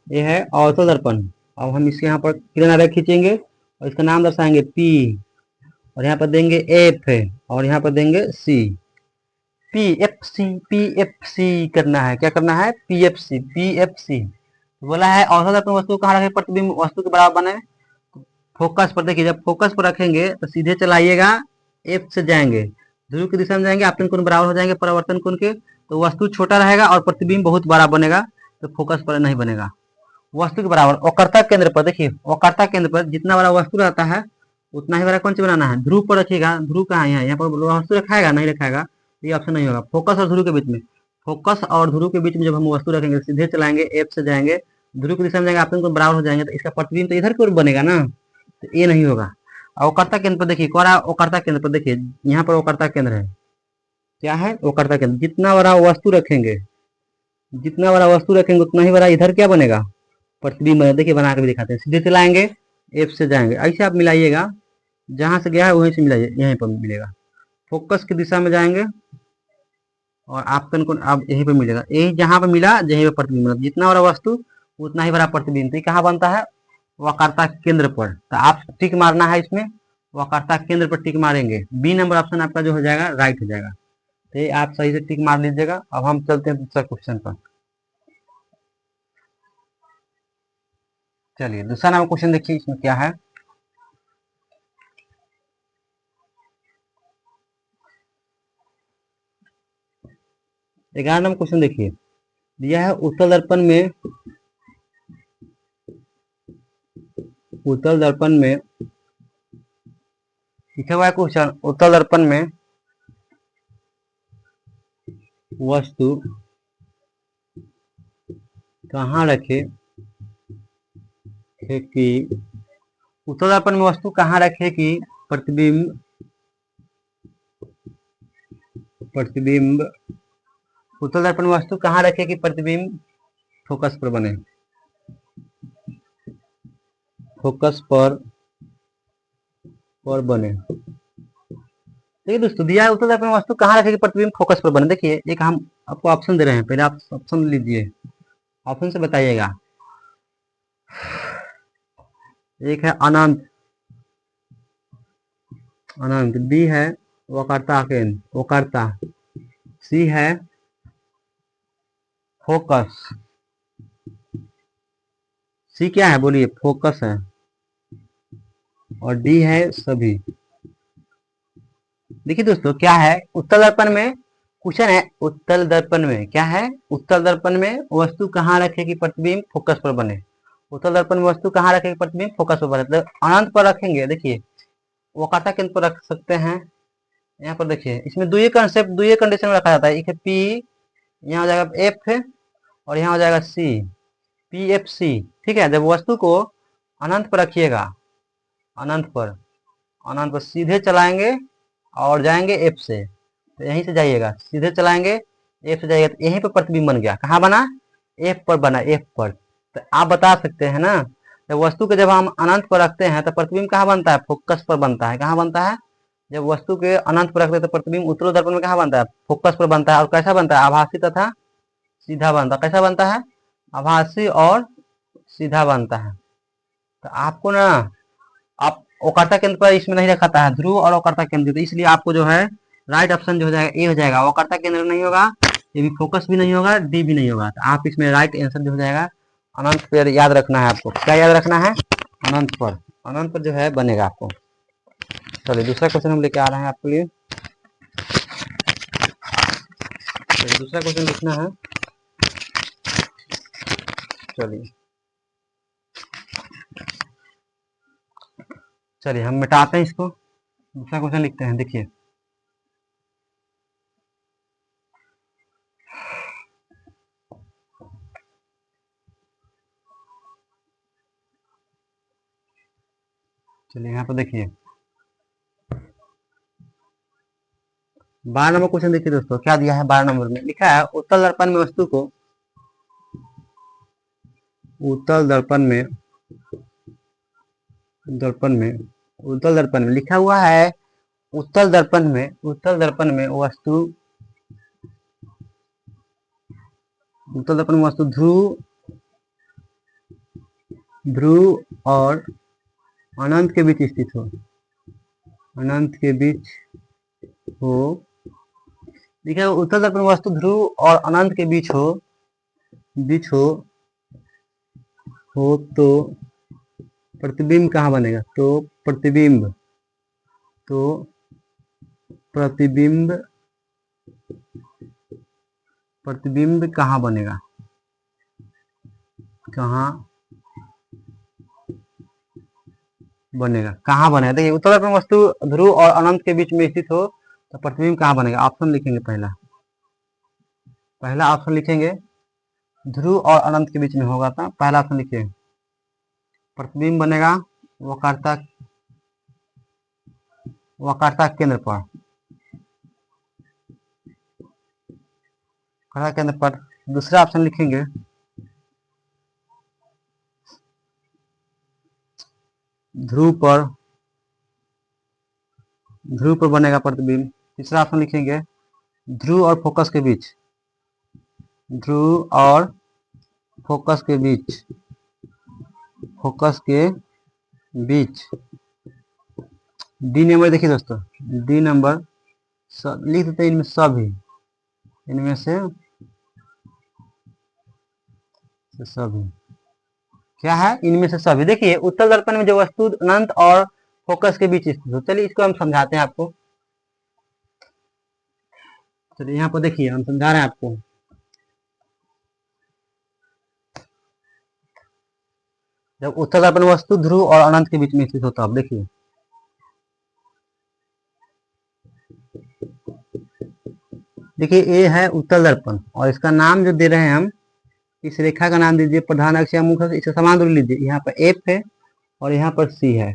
ये है अवतल दर्पण। अब हम इसके यहाँ पर किनारा खींचेंगे और इसका नाम दर्शाएंगे P, और यहाँ पर देंगे F और यहाँ पर देंगे C। PFC, PFC करना है, क्या करना है, PFC, PFC। बोला है अवतल दर्पण वस्तु कहाँ रखे प्रतिबिंब वस्तु के बराबर बने, फोकस पर। देखिए जब फोकस पर रखेंगे तो सीधे चलाइएगा, एफ से जाएंगे, ध्रुव की दिशा में जाएंगे, आपतन कोण बराबर हो जाएंगे परावर्तन कोण के, तो वस्तु छोटा रहेगा और प्रतिबिंब बहुत बड़ा बनेगा, तो फोकस पर नहीं बनेगा। वस्तु के बराबर वक्रता केंद्र पर, देखिए वक्रता केंद्र पर जितना बड़ा वस्तु रहता है उतना ही बड़ा कौन सी बनाना है, ध्रुव पर रखिएगा। ध्रुव कहाँ है, यहाँ पर वस्तु रखाएगा नहीं रखाएगा, ये ऑप्शन नहीं होगा। फोकस और ध्रुव के बीच में, फोकस और ध्रुव के बीच में जब हम वस्तु रखेंगे सीधे चलाएंगे एफ से जाएंगे, ध्रुव की दिशा में जाएंगे आपको बराबर हो जाएंगे, तो इसका प्रतिबिंब तो इधर की ओर बनेगा ना, तो ये नहीं होगा। और वक्रता केंद्र पर देखिए कौन, वक्रता केंद्र पर देखिए यहाँ पर वक्रता केंद्र है, क्या है वक्रता केंद्र, जितना बड़ा वस्तु रखेंगे, जितना बड़ा वस्तु रखेंगे उतना ही बड़ा इधर क्या बनेगा, प्रतिबिंब बनेगा। देखिए बना कर भी दिखाते हैं, सीधे चलाएंगे एफ से जाएंगे, ऐसे आप मिलाइएगा, जहां से गया है वहीं से मिलाइए, यहीं पर मिलेगा। फोकस की दिशा में जाएंगे और आपको को आप यहीं पर मिलेगा, यही जहां पर मिला यहीं पर प्रतिबिंब मिला, जितना बड़ा वस्तु उतना ही बड़ा प्रतिबिंब। तो कहाँ बनता है, वक्रता केंद्र पर। तो आप टिक मारना है इसमें, वक्रता केंद्र पर टिक मारेंगे, बी नंबर ऑप्शन आपका जो हो जाएगा राइट हो जाएगा। तो ये आप सही से टिक मार लीजिएगा। अब हम चलते हैं दूसरा क्वेश्चन पर। चलिए दूसरा नंबर क्वेश्चन देखिए इसमें क्या है। ग्यारह नंबर क्वेश्चन देखिए, दिया है उत्तल दर्पण में, उत्तल दर्पण में लिखा हुआ है क्वेश्चन, उत्तल दर्पण में वस्तु कहाँ रखे कि, उत्तल दर्पण में वस्तु कहाँ रखे कि प्रतिबिंब, प्रतिबिंब उत्तल दर्पण में वस्तु कहाँ रखे कि प्रतिबिंब फोकस पर बने, फोकस पर बने। देखिए दोस्तों दिया है उत्तल दर्पण में वस्तु कहाँ रखे कि प्रतिबिंब फोकस पर बने। देखिए एक हम आपको ऑप्शन दे रहे हैं, पहले आप ऑप्शन लीजिए, ऑप्शन से बताइएगा। एक है अनंत, अनंत, बी है वक्रता केंद्र, वक्रता, सी है फोकस, सी क्या है बोलिए, फोकस है, और डी है सभी। देखिए दोस्तों क्या है, उत्तल दर्पण में क्वेश्चन है, उत्तल दर्पण में क्या है, उत्तल दर्पण में वस्तु कहाँ रखे कि प्रतिबिंब फोकस पर बने, उत्तल दर्पण में वस्तु कहाँ रखे कि प्रतिबिंब फोकस पर बने, तो अनंत पर रखेंगे। देखिए वक्रता केंद्र पर रख सकते हैं, यहाँ पर देखिए इसमें दुई कंसेप्ट, दुई कंडीशन में रखा जाता है, एक है पी, यहाँ हो जाएगा एफ और यहाँ हो जाएगा सी, पी एफ सी। ठीक है, जब वस्तु को अनंत पर रखिएगा, अनंत पर, अनंत पर सीधे चलाएंगे और जाएंगे एफ से, तो यहीं से जाइएगा सीधे चलाएंगे एफ से जाइएगा, तो यहीं पर प्रतिबिंब बन गया, कहाँ बना, एफ पर बना, एफ पर। तो आप बता सकते हैं ना, जब वस्तु को जब हम अनंत पर रखते हैं तो प्रतिबिंब कहाँ बनता है, फोकस पर बनता है। कहाँ बनता है, जब वस्तु के अनंत पर रखते हैं तो प्रतिबिंब उत्तल दर्पण में कहाँ बनता है, फोकस पर बनता है। और कैसा बनता है, आभासी तथा सीधा बनता है। कैसा बनता है, आभासी और सीधा बनता है। तो आपको ना, आप वक्रता केंद्र पर इसमें नहीं रखा है ध्रुव और वक्रता केंद्र, तो इसलिए आपको जो है राइट ऑप्शन जो हो जाएगा ए हो जाएगा, वक्रता केंद्र नहीं होगा, ये भी फोकस भी नहीं होगा, डी भी नहीं होगा। तो आप इसमें राइट आंसर जो हो जाएगा अनंत पर याद रखना है आपको, क्या याद रखना है, अनंत पर, अनंत पर जो है बनेगा आपको। चलिए दूसरा क्वेश्चन हम लेके आ रहे हैं आपके लिए, दूसरा क्वेश्चन लिखना है। चलिए चलिए हम मिटाते हैं इसको, दूसरा क्वेश्चन लिखते हैं। देखिए चलिए यहाँ पर देखिए 12 नंबर क्वेश्चन देखिए दोस्तों, क्या दिया है 12 नंबर में, लिखा है उत्तल दर्पण में वस्तु को, उत्तल दर्पण में, दर्पण में, उत्तल दर्पण में लिखा हुआ है, उत्तल दर्पण में, उत्तल दर्पण में वस्तु, उत्तल दर्पण में वस्तु ध्रुव, ध्रुव और अनंत के बीच स्थित हो, अनंत के बीच हो, देखिए उत्तल दर्पण में वस्तु ध्रुव और अनंत के बीच हो, बीच हो तो प्रतिबिंब कहाँ बनेगा, तो प्रतिबिंब, तो प्रतिबिंब, प्रतिबिंब कहाँ बनेगा, कहाँ बनेगा। कहाँ बनेगा? देखिए उत्तल दर्पण वस्तु ध्रुव और अनंत के बीच में स्थित हो तो प्रतिबिंब कहाँ बनेगा? ऑप्शन लिखेंगे पहला, पहला ऑप्शन लिखेंगे ध्रुव और अनंत के बीच में होगा था, पहला ऑप्शन लिखिए। प्रतिबिंब बनेगा वक्रता, वक्रता केंद्र पर, वक्रता केंद्र पर। दूसरा ऑप्शन लिखेंगे ध्रुव पर, ध्रुव पर बनेगा प्रतिबिंब। तीसरा ऑप्शन लिखेंगे ध्रुव और फोकस के बीच, ध्रुव और फोकस के बीच, फोकस के बीच। डी नंबर देखिए दोस्तों, डी नंबर सब लिख देते हैं, इनमें सभी, इनमें से सभी क्या है? इनमें से सभी। देखिए उत्तल दर्पण में जो वस्तु अनंत और फोकस के बीच स्थित हो, चलिए इसको हम समझाते हैं आपको। चलिए यहाँ पर देखिए हम समझा रहे हैं आपको। जब उत्तल दर्पण वस्तु ध्रुव और अनंत के बीच में स्थित होता है, अब देखिए देखिए ये है उत्तल दर्पण और इसका नाम जो दे रहे हैं हम, इस रेखा का नाम दीजिए प्रधान अक्ष या मुख्य अक्ष, इसे समान दूरी लीजिए। यहाँ पर एफ है और यहाँ पर सी है,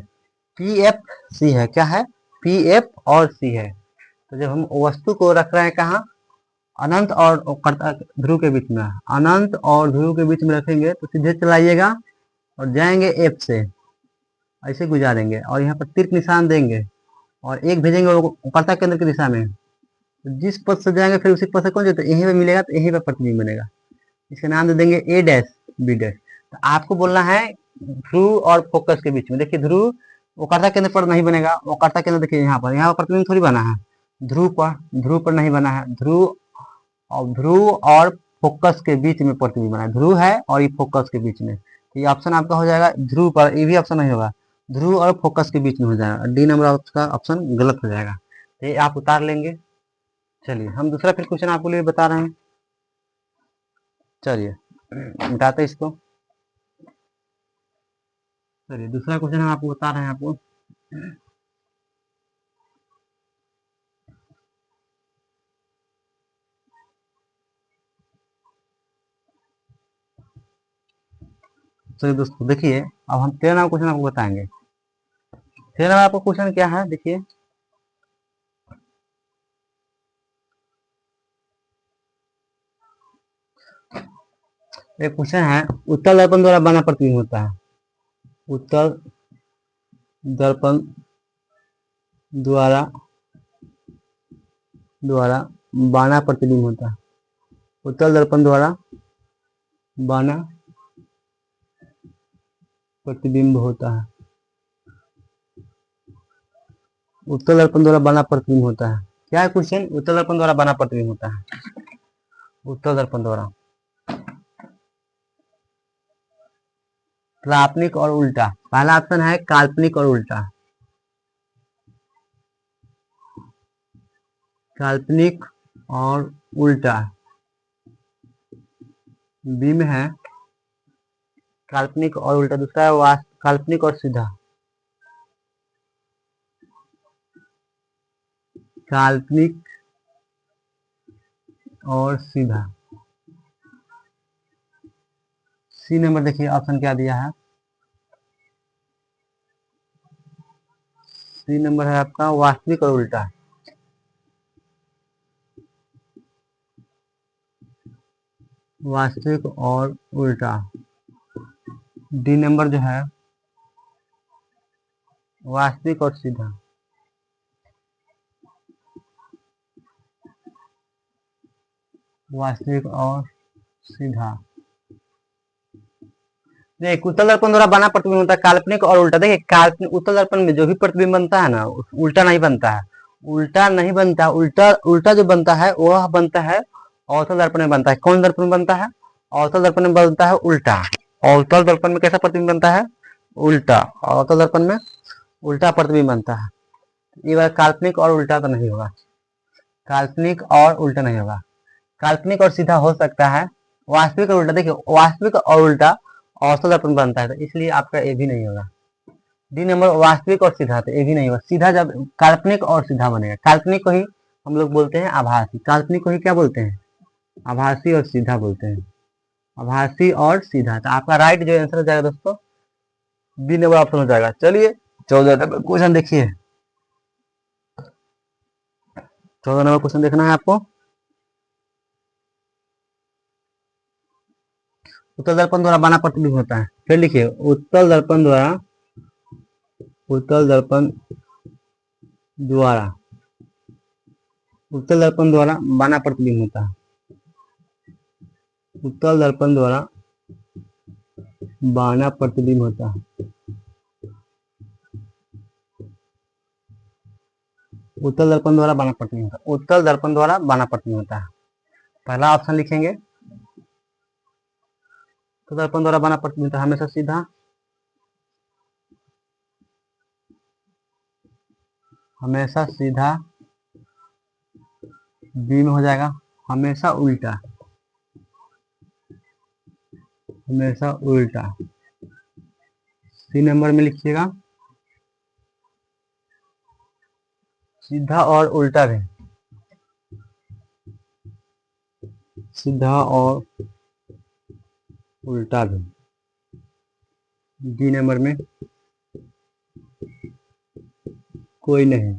पी एफ सी है। क्या है? पी एफ और सी है। तो जब हम वस्तु को रख रहे हैं कहाँ? अनंत और ध्रुव के बीच में, अनंत और ध्रुव के बीच में रखेंगे तो सीधे चलाइएगा और जाएंगे एफ से, ऐसे गुजारेंगे और यहाँ पर तीर निशान देंगे और एक भेजेंगे वक्रता केंद्र की दिशा में। तो जिस पद से जाएंगे फिर उसी पद से कौन जाता है? यहीं पे मिलेगा, तो यहीं पर प्रतिबिंब बनेगा। इसका नाम दे देंगे ए डैश बी डैश। तो आपको बोलना है ध्रुव और फोकस के बीच में। देखिए ध्रुव वक्रता केंद्र पर नहीं बनेगा, वक्रता केंद्र देखिए यहाँ पर, यहाँ पर प्रतिबिंब थोड़ी बना है। ध्रुव पर, ध्रुव पर नहीं बना है। ध्रुव और फोकस के बीच में प्रतिबिंब बना है। ध्रुव है और ये फोकस के बीच में, तो ये ऑप्शन आपका हो जाएगा ध्रुव पर। ये भी ऑप्शन नहीं होगा, ध्रुव और फोकस के बीच में हो जाएगा। डी नंबर आपका ऑप्शन गलत हो जाएगा, तो ये आप उतार लेंगे। चलिए हम दूसरा फिर क्वेश्चन आपको लिए बता रहे हैं। चलिए मिटाते इसको। चलिए दूसरा क्वेश्चन हम आपको बता रहे हैं आपको। चलिए दोस्तों देखिए, अब हम 13 नंबर क्वेश्चन आपको बताएंगे। 13 नंबर आपको क्वेश्चन क्या है? देखिए एक क्वेश्चन है, उत्तल दर्पण द्वारा बना प्रतिबिंब होता है, उत्तल दर्पण द्वारा बाना प्रतिबिंब होता है, उत्तल दर्पण द्वारा बाना प्रतिबिंब होता है, उत्तल दर्पण द्वारा बना प्रतिबिंब होता है। क्या है क्वेश्चन? उत्तल दर्पण द्वारा बना प्रतिबिंब होता है, उत्तल दर्पण द्वारा। काल्पनिक और उल्टा, पहला ऑप्शन है काल्पनिक और उल्टा, काल्पनिक और उल्टा। बी में है काल्पनिक और उल्टा। दूसरा है काल्पनिक और सीधा, काल्पनिक और सीधा। सी नंबर देखिए ऑप्शन क्या दिया है? सी नंबर है आपका वास्तविक और उल्टा, वास्तविक और उल्टा। डी नंबर जो है वास्तविक और सीधा, वास्तविक और सीधा। देखिए उत्तल दर्पण द्वारा बना प्रतिबिंब होता है काल्पनिक और उल्टा। देखिए काल्पनिक उत्तल दर्पण में जो भी प्रतिबिंब बनता है ना, उल्टा नहीं बनता है, उल्टा नहीं बनता। उल्टा उल्टा जो बनता है वह बनता है अवतल दर्पण में बनता है। कौन दर्पण में बनता है? अवतल दर्पण में बनता है उल्टा। अवतल दर्पण में कैसा प्रतिबिंब बनता है? उल्टा। अवतल दर्पण में उल्टा प्रतिबिंब बनता है। ये बार काल्पनिक और उल्टा तो नहीं होगा, काल्पनिक और उल्टा नहीं होगा। काल्पनिक और सीधा हो सकता है, वास्तविक और उल्टा। देखिए वास्तविक और उल्टा अवतल दर्पण बनता है, तो इसलिए आपका ये भी नहीं होगा। डी नंबर वास्तविक और सीधा, तो ये भी नहीं होगा। सीधा जब काल्पनिक और सीधा बनेगा, काल्पनिक को ही हम लोग बोलते हैं आभासी, काल्पनिक को ही क्या बोलते हैं, आभासी और सीधा बोलते हैं, आभासी और सीधा। तो आपका राइट जो आंसर हो जाएगा दोस्तों बी नंबर ऑप्शन हो जाएगा। चलिए 14 नंबर क्वेश्चन देखिए, 14 नंबर क्वेश्चन देखना है आपको। उत्तल दर्पण द्वारा बना प्रतिबिंब होता है, फिर लिखिए उत्तल दर्पण द्वारा, उत्तल दर्पण द्वारा, उत्तल दर्पण द्वारा बना प्रतिबिंब होता है, उत्तल दर्पण द्वारा बाना प्रतिबिंब होता है, उत्तल दर्पण द्वारा बाना प्रतिबिंब होता है, उत्तल दर्पण द्वारा बाना प्रतिबिंब होता है। पहला ऑप्शन लिखेंगे, उत्तल दर्पण द्वारा बाना प्रतिबिंब होता है हमेशा सीधा, हमेशा सीधा, बी में हो जाएगा हमेशा उल्टा, हमेशा उल्टा। सी नंबर में लिखिएगा सीधा और उल्टा भी, सीधा और उल्टा भी। डी नंबर में कोई नहीं।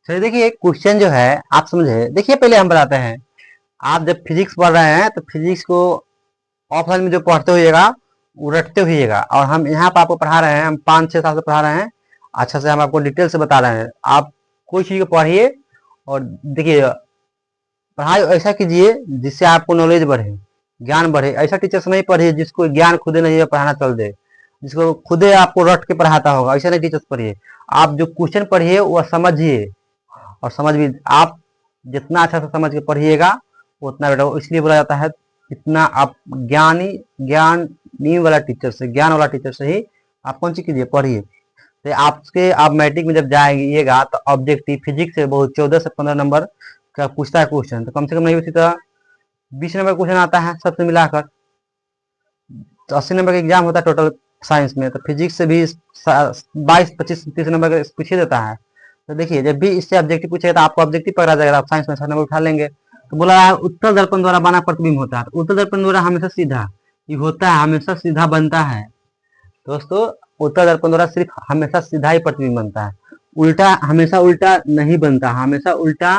चलिए देखिए क्वेश्चन जो है आप समझे, देखिए पहले हम बताते हैं, आप जब फिजिक्स पढ़ रहे हैं तो फिजिक्स को ऑफलाइन में जो पढ़ते होइएगा वो रटते होइएगा, और हम यहाँ पर आपको पढ़ा रहे हैं, हम 5-6 साल से पढ़ा रहे हैं, अच्छा से हम आपको डिटेल से बता रहे हैं। आप कोई चीज़ को पढ़िए और देखिए पढ़ाई ऐसा कीजिए जिससे आपको नॉलेज बढ़े, ज्ञान बढ़े। ऐसा टीचर से नहीं पढ़िए जिसको ज्ञान खुदे नहीं है, पढ़ाना चल दे, जिसको खुदे आपको रट के पढ़ाता होगा, ऐसा नहीं टीचर से पढ़िए। आप जो क्वेश्चन पढ़िए वह समझिए, और समझ भी आप जितना अच्छा से समझ के पढ़िएगा उतना बेटा, इसलिए बोला जाता है इतना आप ज्ञानी वाला टीचर से, ज्ञान वाला टीचर से ही आप कौन सी कीजिए पढ़िए। तो आपके आप मैट्रिक में जब जाइएगा तो ऑब्जेक्टिव फिजिक्स से बहुत 14 से 15 नंबर का पूछता है क्वेश्चन, तो कम से कम नहीं उसी तरह 20 नंबर क्वेश्चन आता है सबसे मिलाकर। तो 80 नंबर का एग्जाम होता है टोटल साइंस में, तो फिजिक्स से भी 22-25-30 नंबर का पूछे देता है। तो देखिए जब भी इससे ऑब्जेक्टिव पूछेगा तो आपको ऑब्जेक्टिव पकड़ा जाएगा, आप साइंस में 6 नंबर उठा लेंगे। तो बोला है उत्तल दर्पण द्वारा बना प्रतिबिंब होता है, तो उत्तल दर्पण द्वारा हमेशा सीधा ये होता है, हमेशा सीधा बनता है दोस्तों। उत्तल दर्पण द्वारा सिर्फ हमेशा सीधा ही प्रतिबिंब बनता है, उल्टा हमेशा उल्टा नहीं बनता, हमेशा उल्टा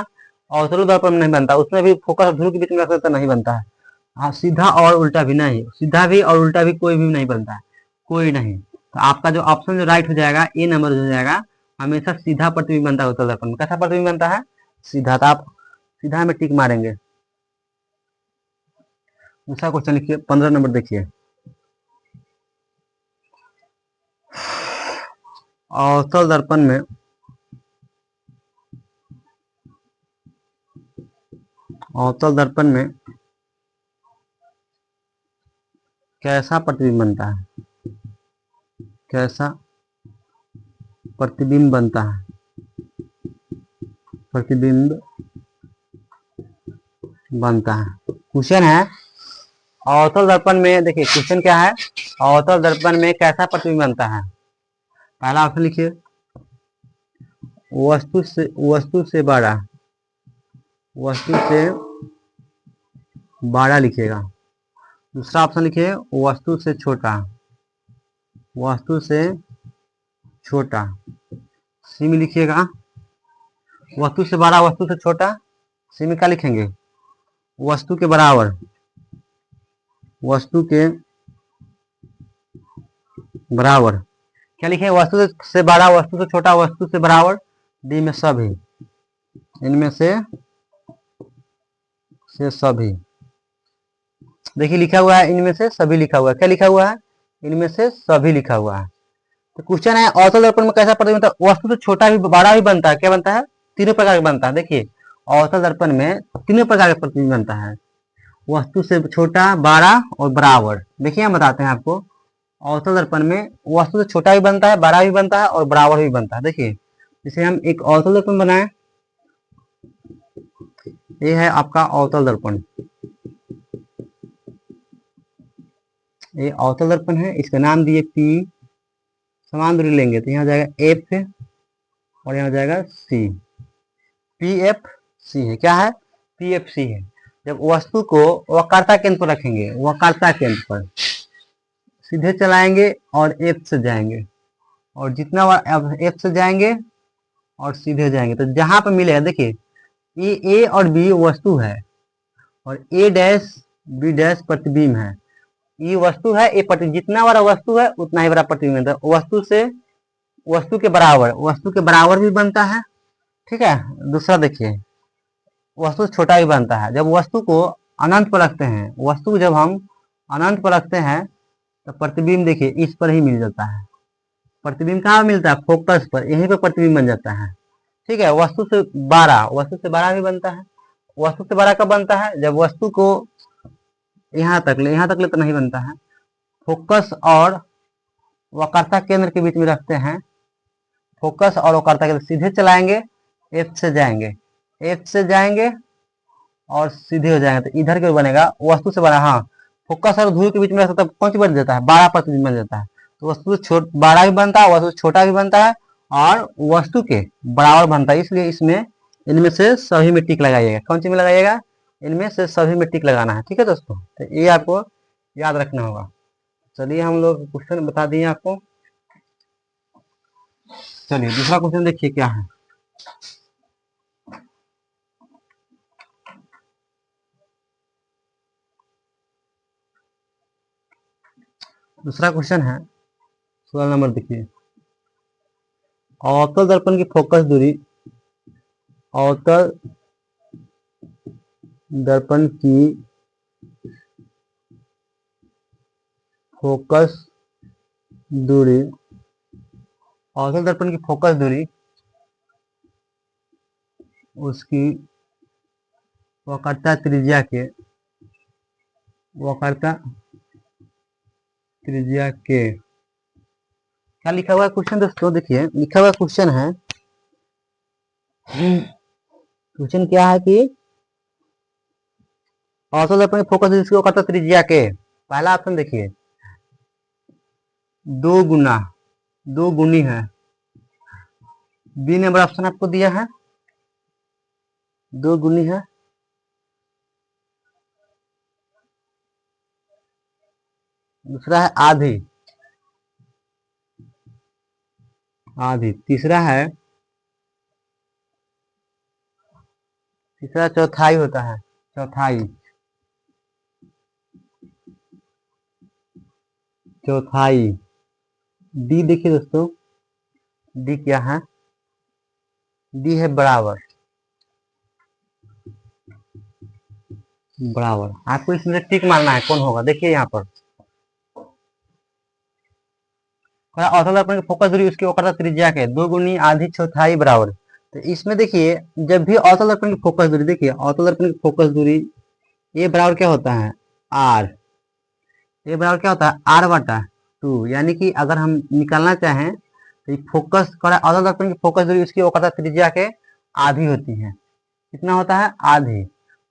अवतल दर्पण में नहीं बनता, उसमें भी फोकस ध्रुव के बीच में रख देता नहीं बनता है। हाँ सीधा और उल्टा भी नहीं, सीधा भी और उल्टा भी कोई भी नहीं बनता है, कोई नहीं। तो आपका जो ऑप्शन जो राइट हो जाएगा ए नंबर हो जाएगा, हमेशा सीधा प्रतिबिंब बनता है उत्तल दर्पण में। कैसा प्रतिबिंब बनता है, सीधा। तो आप सीधा में टिक मारेंगे। दूसरा क्वेश्चन लिखिए 15 नंबर देखिए, अवतल दर्पण में, अवतल दर्पण में कैसा प्रतिबिंब बनता है, कैसा प्रतिबिंब बनता है, प्रतिबिंब बनता है। क्वेश्चन है अवतल दर्पण में, देखिए क्वेश्चन क्या है, अवतल दर्पण में कैसा प्रतिबिंब बनता है। पहला ऑप्शन लिखिए वस्तु से बड़ा, वस्तु से बड़ा लिखिएगा। दूसरा ऑप्शन लिखिए वस्तु से छोटा, वस्तु से छोटा। सी में लिखिएगा वस्तु से बड़ा, वस्तु से छोटा। सी में क्या लिखेंगे, वस्तु के बराबर, वस्तु के बराबर। क्या लिखेंगे, वस्तु से बड़ा, वस्तु से छोटा, वस्तु से बराबर। डी में सभी, इनमें से सभी। देखिए लिखा हुआ है इनमें से सभी लिखा हुआ है, क्या लिखा हुआ है, इनमें से सभी लिखा हुआ है। तो क्वेश्चन है अवतल दर्पण में कैसा प्रतिबिंब बनता है, वस्तु से छोटा भी बड़ा भी बनता है, क्या बनता है, तीनों प्रकार का बनता है। देखिए अवतल दर्पण में तीनों प्रकार का प्रतिबिंब बनता है, वस्तु से छोटा, बड़ा और बराबर। देखिए हम बताते हैं आपको, अवतल दर्पण में वस्तु से छोटा भी बनता है, बड़ा भी बनता है और बराबर भी बनता है। देखिए जैसे हम एक अवतल दर्पण बनाए, ये है आपका अवतल दर्पण, ये अवतल दर्पण है, इसका नाम दिए पी समान दूरी लेंगे तो यहाँ जाएगा एफ और यहाँ जाएगा सी। पी एफ सी है, क्या है, पी एफ सी है। जब वस्तु को वक्रता केंद्र पर रखेंगे, वक्रता केंद्र पर सीधे चलाएंगे और एफ से जाएंगे, और जितना बार एफ से जाएंगे और सीधे जाएंगे तो जहां पर मिलेगा, देखिए ये ए और बी वस्तु है और ए डैश बी डैश प्रतिबिंब है। ये वस्तु है, ये जितना बड़ा वस्तु है उतना ही बड़ा प्रतिबिंब है। वस्तु से वस्तु के बराबर भी बनता है, ठीक है। दूसरा देखिए, वस्तु छोटा भी बनता है। जब वस्तु को अनंत पर रखते हैं, वस्तु जब हम अनंत पर रखते हैं तो प्रतिबिंब देखिए इस पर ही मिल जाता है। प्रतिबिंब कहाँ मिलता है, फोकस पर, यहीं पर प्रतिबिंब बन जाता है, ठीक है। वस्तु से बड़ा भी बनता है। वस्तु से बड़ा कब बनता है, जब वस्तु को यहाँ तक ले तो नहीं बनता है। फोकस और वक्रता केंद्र के बीच में रखते हैं, फोकस और वक्रता केंद्र सीधे चलाएंगे, एफ से जाएंगे और सीधे हो जाएंगे तो इधर के बनेगा वस्तु से बड़ा। हाँ, फोकस और ध्रुव के बीच में रखते तब कौन सी बन जाता है, 12 प्रतिबिंब बन जाता है। तो वस्तु से बड़ा भी बनता है, वस्तु छोटा भी बनता है और वस्तु के बराबर बनता है। इसलिए इसमें इनमें से सभी में टिक लगाइएगा। कौन सी में लगाइएगा, इनमें से सभी में टिक लगाना है, ठीक है दोस्तों। तो ये आपको याद रखना होगा। चलिए हम लोग क्वेश्चन बता दिए आपको। चलिए दूसरा क्वेश्चन देखिए क्या है। दूसरा क्वेश्चन है 16 नंबर, देखिए अवतल दर्पण की फोकस दूरी, अवतल दर्पण की फोकस दूरी, अवतल दर्पण की फोकस दूरी उसकी वक्रता त्रिज्या के क्या लिखा हुआ है क्वेश्चन दोस्तों, देखिए लिखा हुआ क्वेश्चन है, क्वेश्चन क्या है कि अवतल दर्पण की फोकस दूरी उसकी वक्रता त्रिज्या के, पहला ऑप्शन देखिए दो गुनी है। बी नंबर ऑप्शन आपको दिया है 2 गुनी है। दूसरा है आधी। तीसरा चौथाई होता है, चौथाई। डी देखिए दोस्तों, डी क्या है, डी है बराबर। आपको इसमें टिक मारना है, कौन होगा, देखिए यहाँ पर अवतल दर्पण की फोकस दूरी उसकी वक्रता त्रिज्या के 2 गुनी आधी चौथाई बराबर। तो इसमें देखिए जब भी अवतल दर्पण की फोकस दूरी, देखिए अवतल दर्पण की फोकस दूरी ये बराबर क्या होता है, आर। ये बराबर क्या होता है, r/2। यानी कि अगर हम निकालना चाहें तो फोकस अवतल दर्पण की फोकस दूरी उसकी वक्रता त्रिज्या के आधी होती है। कितना होता है, आधी।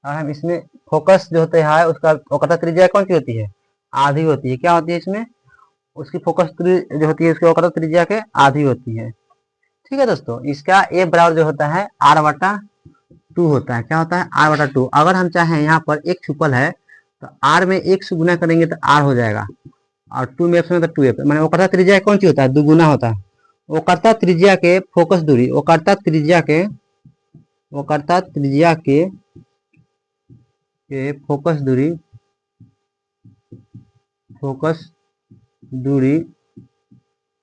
और हम इसमें फोकस जो होता है उसका वक्रता त्रिज्या कौन सी होती है, आधी होती है। क्या होती है इसमें, उसकी फोकस जो होती है उसकी वक्रता त्रिज्या के आधी होती है, ठीक है दोस्तों। इसका ए बराबर जो होता है r/2 होता है। क्या होता है, r/2। अगर हम चाहें यहाँ पर एक छुपल है तो r में 1 से गुना करेंगे तो r हो जाएगा, और 2 में f में तो 2f, मैंने वक्रता त्रिज्या कौन सी होता है, दुगुना होता है। वक्रता त्रिज्या के फोकस दूरी, वक्रता त्रिज्या के फोकस दूरी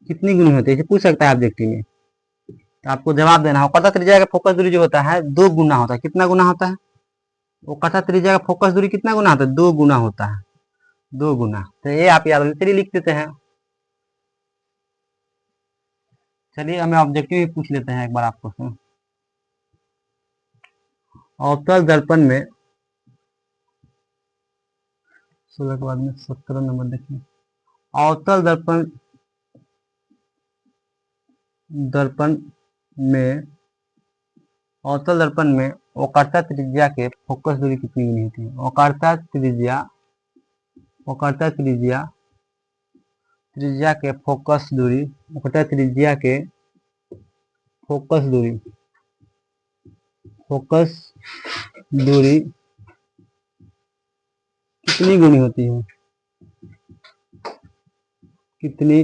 कितनी गुनी होती है, पूछ सकता है ऑब्जेक्टिव में, तो आपको जवाब देना है। वक्रता त्रिज्या का फोकस दूरी जो होता है 2 गुना होता है। कितना गुना होता है, वक्रता त्रिज्या का फोकस दूरी कितना गुना होता है, 2 गुना होता है, 2 गुना। तो ये आप याद चलिए लिख देते हैं। चलिए हमें ऑब्जेक्टिव ही पूछ लेते हैं एक बार आपको। अवतल दर्पण में 16 के बाद में 17 नंबर देखिए। अवतल दर्पण में वक्रता त्रिज्या के फोकस दूरी कितनी गुनी होती है। वक्रता त्रिज्या त्रिज्या के फोकस दूरी, होता है त्रिज्या के फोकस दूरी, फोकस दूरी कितनी गुनी होती है, कितनी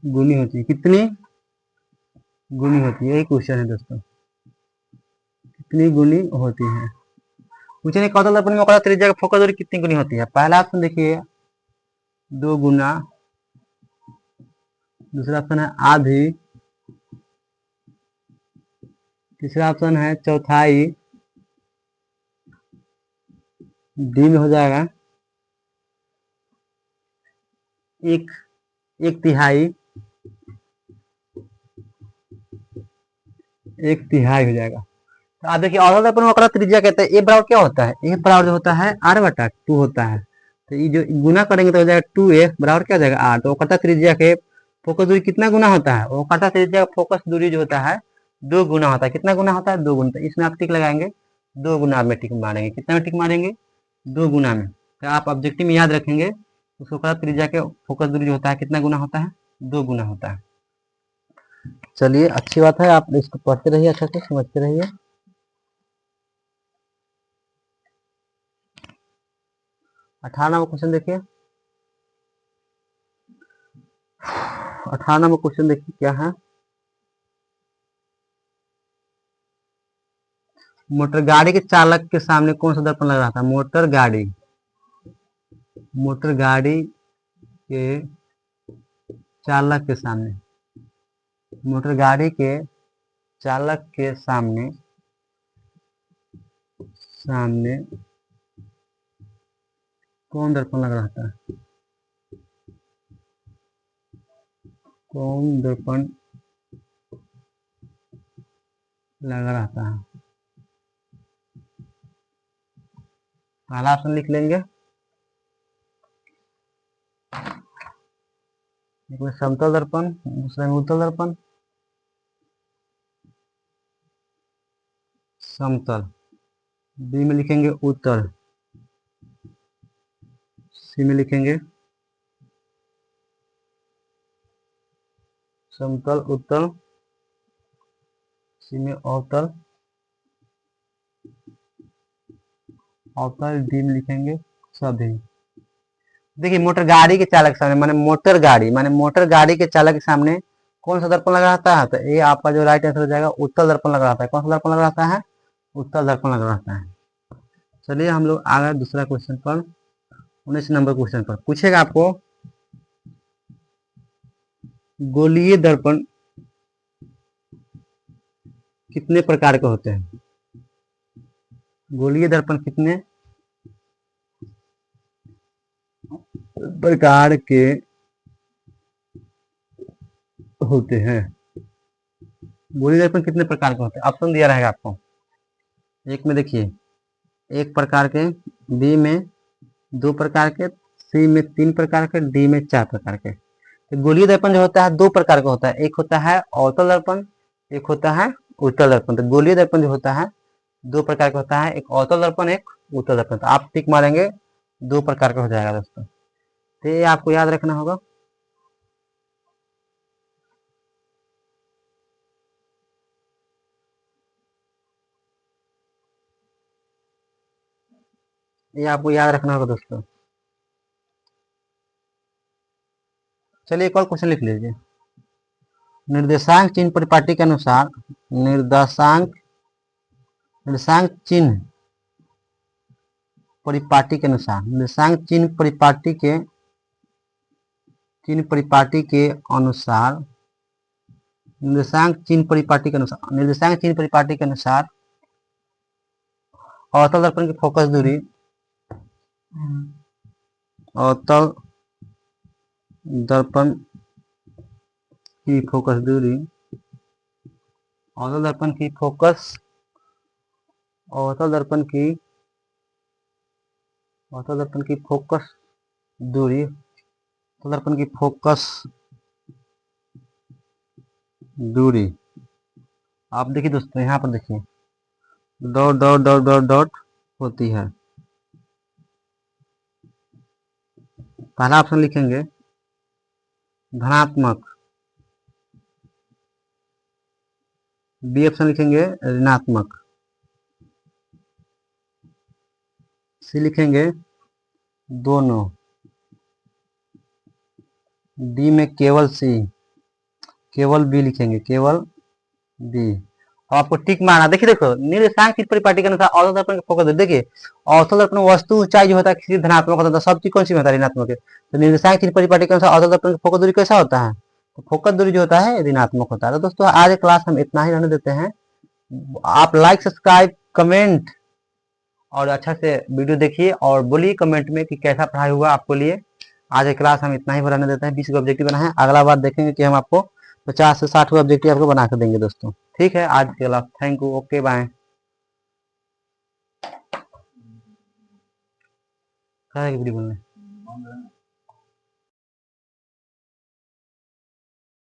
गुनी होती है, कितनी गुनी होती है, यही क्वेश्चन है दोस्तों, कितनी गुनी होती है। पूछे नहीं कौशल दर्पण में वक्र त्रिज्या का फोकस दूरी कितनी गुनी होती है। पहला ऑप्शन देखिए 2 गुना, दूसरा ऑप्शन है आधी, तीसरा ऑप्शन है चौथाई, डी में हो जाएगा एक एक तिहाई, एक तिहाई हो जाएगा। तो आप देखिए औसत दर्पण वक्र त्रिज्या कहते हैं, ए बराबर क्या होता है, ए बराबर जो होता है आर बटा 2 होता है। तो ये जो गुना करेंगे तो हो जाएगा 2a बराबर क्या हो जाएगा आर। तो वक्रता त्रिज्या के फोकस दूरी कितना गुना होता है, वक्रता त्रिज्या का फोकस दूरी जो होता है 2 गुना होता है। कितना गुना होता है, 2 गुना। तो इसमें आप टिक लगाएंगे, 2 गुना में टिक मारेंगे। कितना में टिक मारेंगे, 2 गुना में। तो आप ऑब्जेक्टिव में याद रखेंगे उस वक्रता त्रिज्या के फोकस दूरी जो होता है कितना गुना होता है, 2 गुना होता है। चलिए अच्छी बात है, आप इसको पढ़ते रहिए, अच्छा से समझते रहिए। 18 नंबर क्वेश्चन देखिए, 18 नंबर क्वेश्चन देखिए क्या है। मोटर गाड़ी के चालक के सामने कौन सा दर्पण लगा था, मोटर गाड़ी के चालक के सामने, मोटर गाड़ी के चालक के सामने कौन दर्पण लग रहा था, कौन दर्पण लगा रहता है। पहला ऑप्शन लिख लेंगे, एक में समतल दर्पण, दूसरा में उत्तल दर्पण। समतल, बी में लिखेंगे उत्तल, सी में लिखेंगे समतल उत्तल, सी में अवतल, अवतल डी में लिखेंगे सभी। देखिए मोटर गाड़ी के चालक के सामने माने मोटर गाड़ी के चालक के सामने कौन सा दर्पण लगा रहता है, तो ये आपका जो राइट आंसर हो जाएगा उत्तल दर्पण लगा रहता है। कौन सा दर्पण लगा रहता है, उत्तल दर्पण लगा रहता है। चलिए हम लोग आ गए दूसरा क्वेश्चन पर, 19 नंबर क्वेश्चन पर। पूछेगा आपको गोलीय दर्पण कितने प्रकार के होते हैं, गोलीय दर्पण कितने प्रकार के होते हैं, गोलीय दर्पण कितने प्रकार के होते हैं। ऑप्शन दिया रहेगा आपको, एक में देखिए 1 प्रकार के, बी में 2 प्रकार के, सी में 3 प्रकार के, डी में 4 प्रकार के। तो गोलीय दर्पण जो होता है 2 प्रकार का होता है, एक होता है अवतल दर्पण, एक होता है उत्तल दर्पण। तो गोलीय दर्पण जो होता है 2 प्रकार का होता है, एक अवतल दर्पण, एक उत्तल दर्पण। तो आप टिक मारेंगे 2 प्रकार का हो जाएगा दोस्तों। तो ये आपको याद रखना होगा। ये आपको याद रखना होगा दोस्तों। चलिए एक और क्वेश्चन लिख लीजिए। निर्देशांक चिन्ह परिपाटी के अनुसार निर्देशांक निर्देशांक चिन्ह परिपाटी के अनुसार निर्देशांक चिन्ह परिपाटी के अनुसार निर्देशांक चिन्ह परिपाटी के अनुसार अवतल दर्पण की फोकस दूरी, अवतल दर्पण की फोकस दूरी, अवतल दर्पण की फोकस, अवतल दर्पण की फोकस दूरी, अवतल दर्पण की फोकस दूरी। आप देखिए दोस्तों यहाँ पर देखिए dot dot dot dot dot होती है। पहला ऑप्शन लिखेंगे धनात्मक, बी ऑप्शन लिखेंगे ऋणात्मक, सी लिखेंगे दोनों, डी में केवल सी, केवल बी लिखेंगे, केवल बी। और आपको टिक मारना, देखिए देखो निर्देशांक चित्र परिपाटी के अनुसार औसत दर्पण का फोकस, देखिए औसत दर्पण वस्तु ऊंचाई जो होता है किसी धनात्मक होता है, सब चीज कौन सी में होता है ऋणात्मक है। तो निर्देशांक चित्र परिपाटी के अनुसार औसत दर्पण का फोकस दूरी कैसा होता है, तो फोकस दूरी जो होता है ऋणात्मक होता है। तो दोस्तों आज क्लास हम इतना ही रहने देते हैं। आप लाइक सब्सक्राइब कमेंट और अच्छा से वीडियो देखिए और बोलिए कमेंट में कि कैसा पढ़ाई हुआ आपको लिए। आज की क्लास हम इतना ही रहने देते हैं, 20 ऑब्जेक्टिव बना है, अगला बार देखेंगे कि हम आपको 50 से 60 ऑब्जेक्टिव आपको बना कर देंगे दोस्तों। ठीक है, आज के class thank you, okay bye. Video बोलने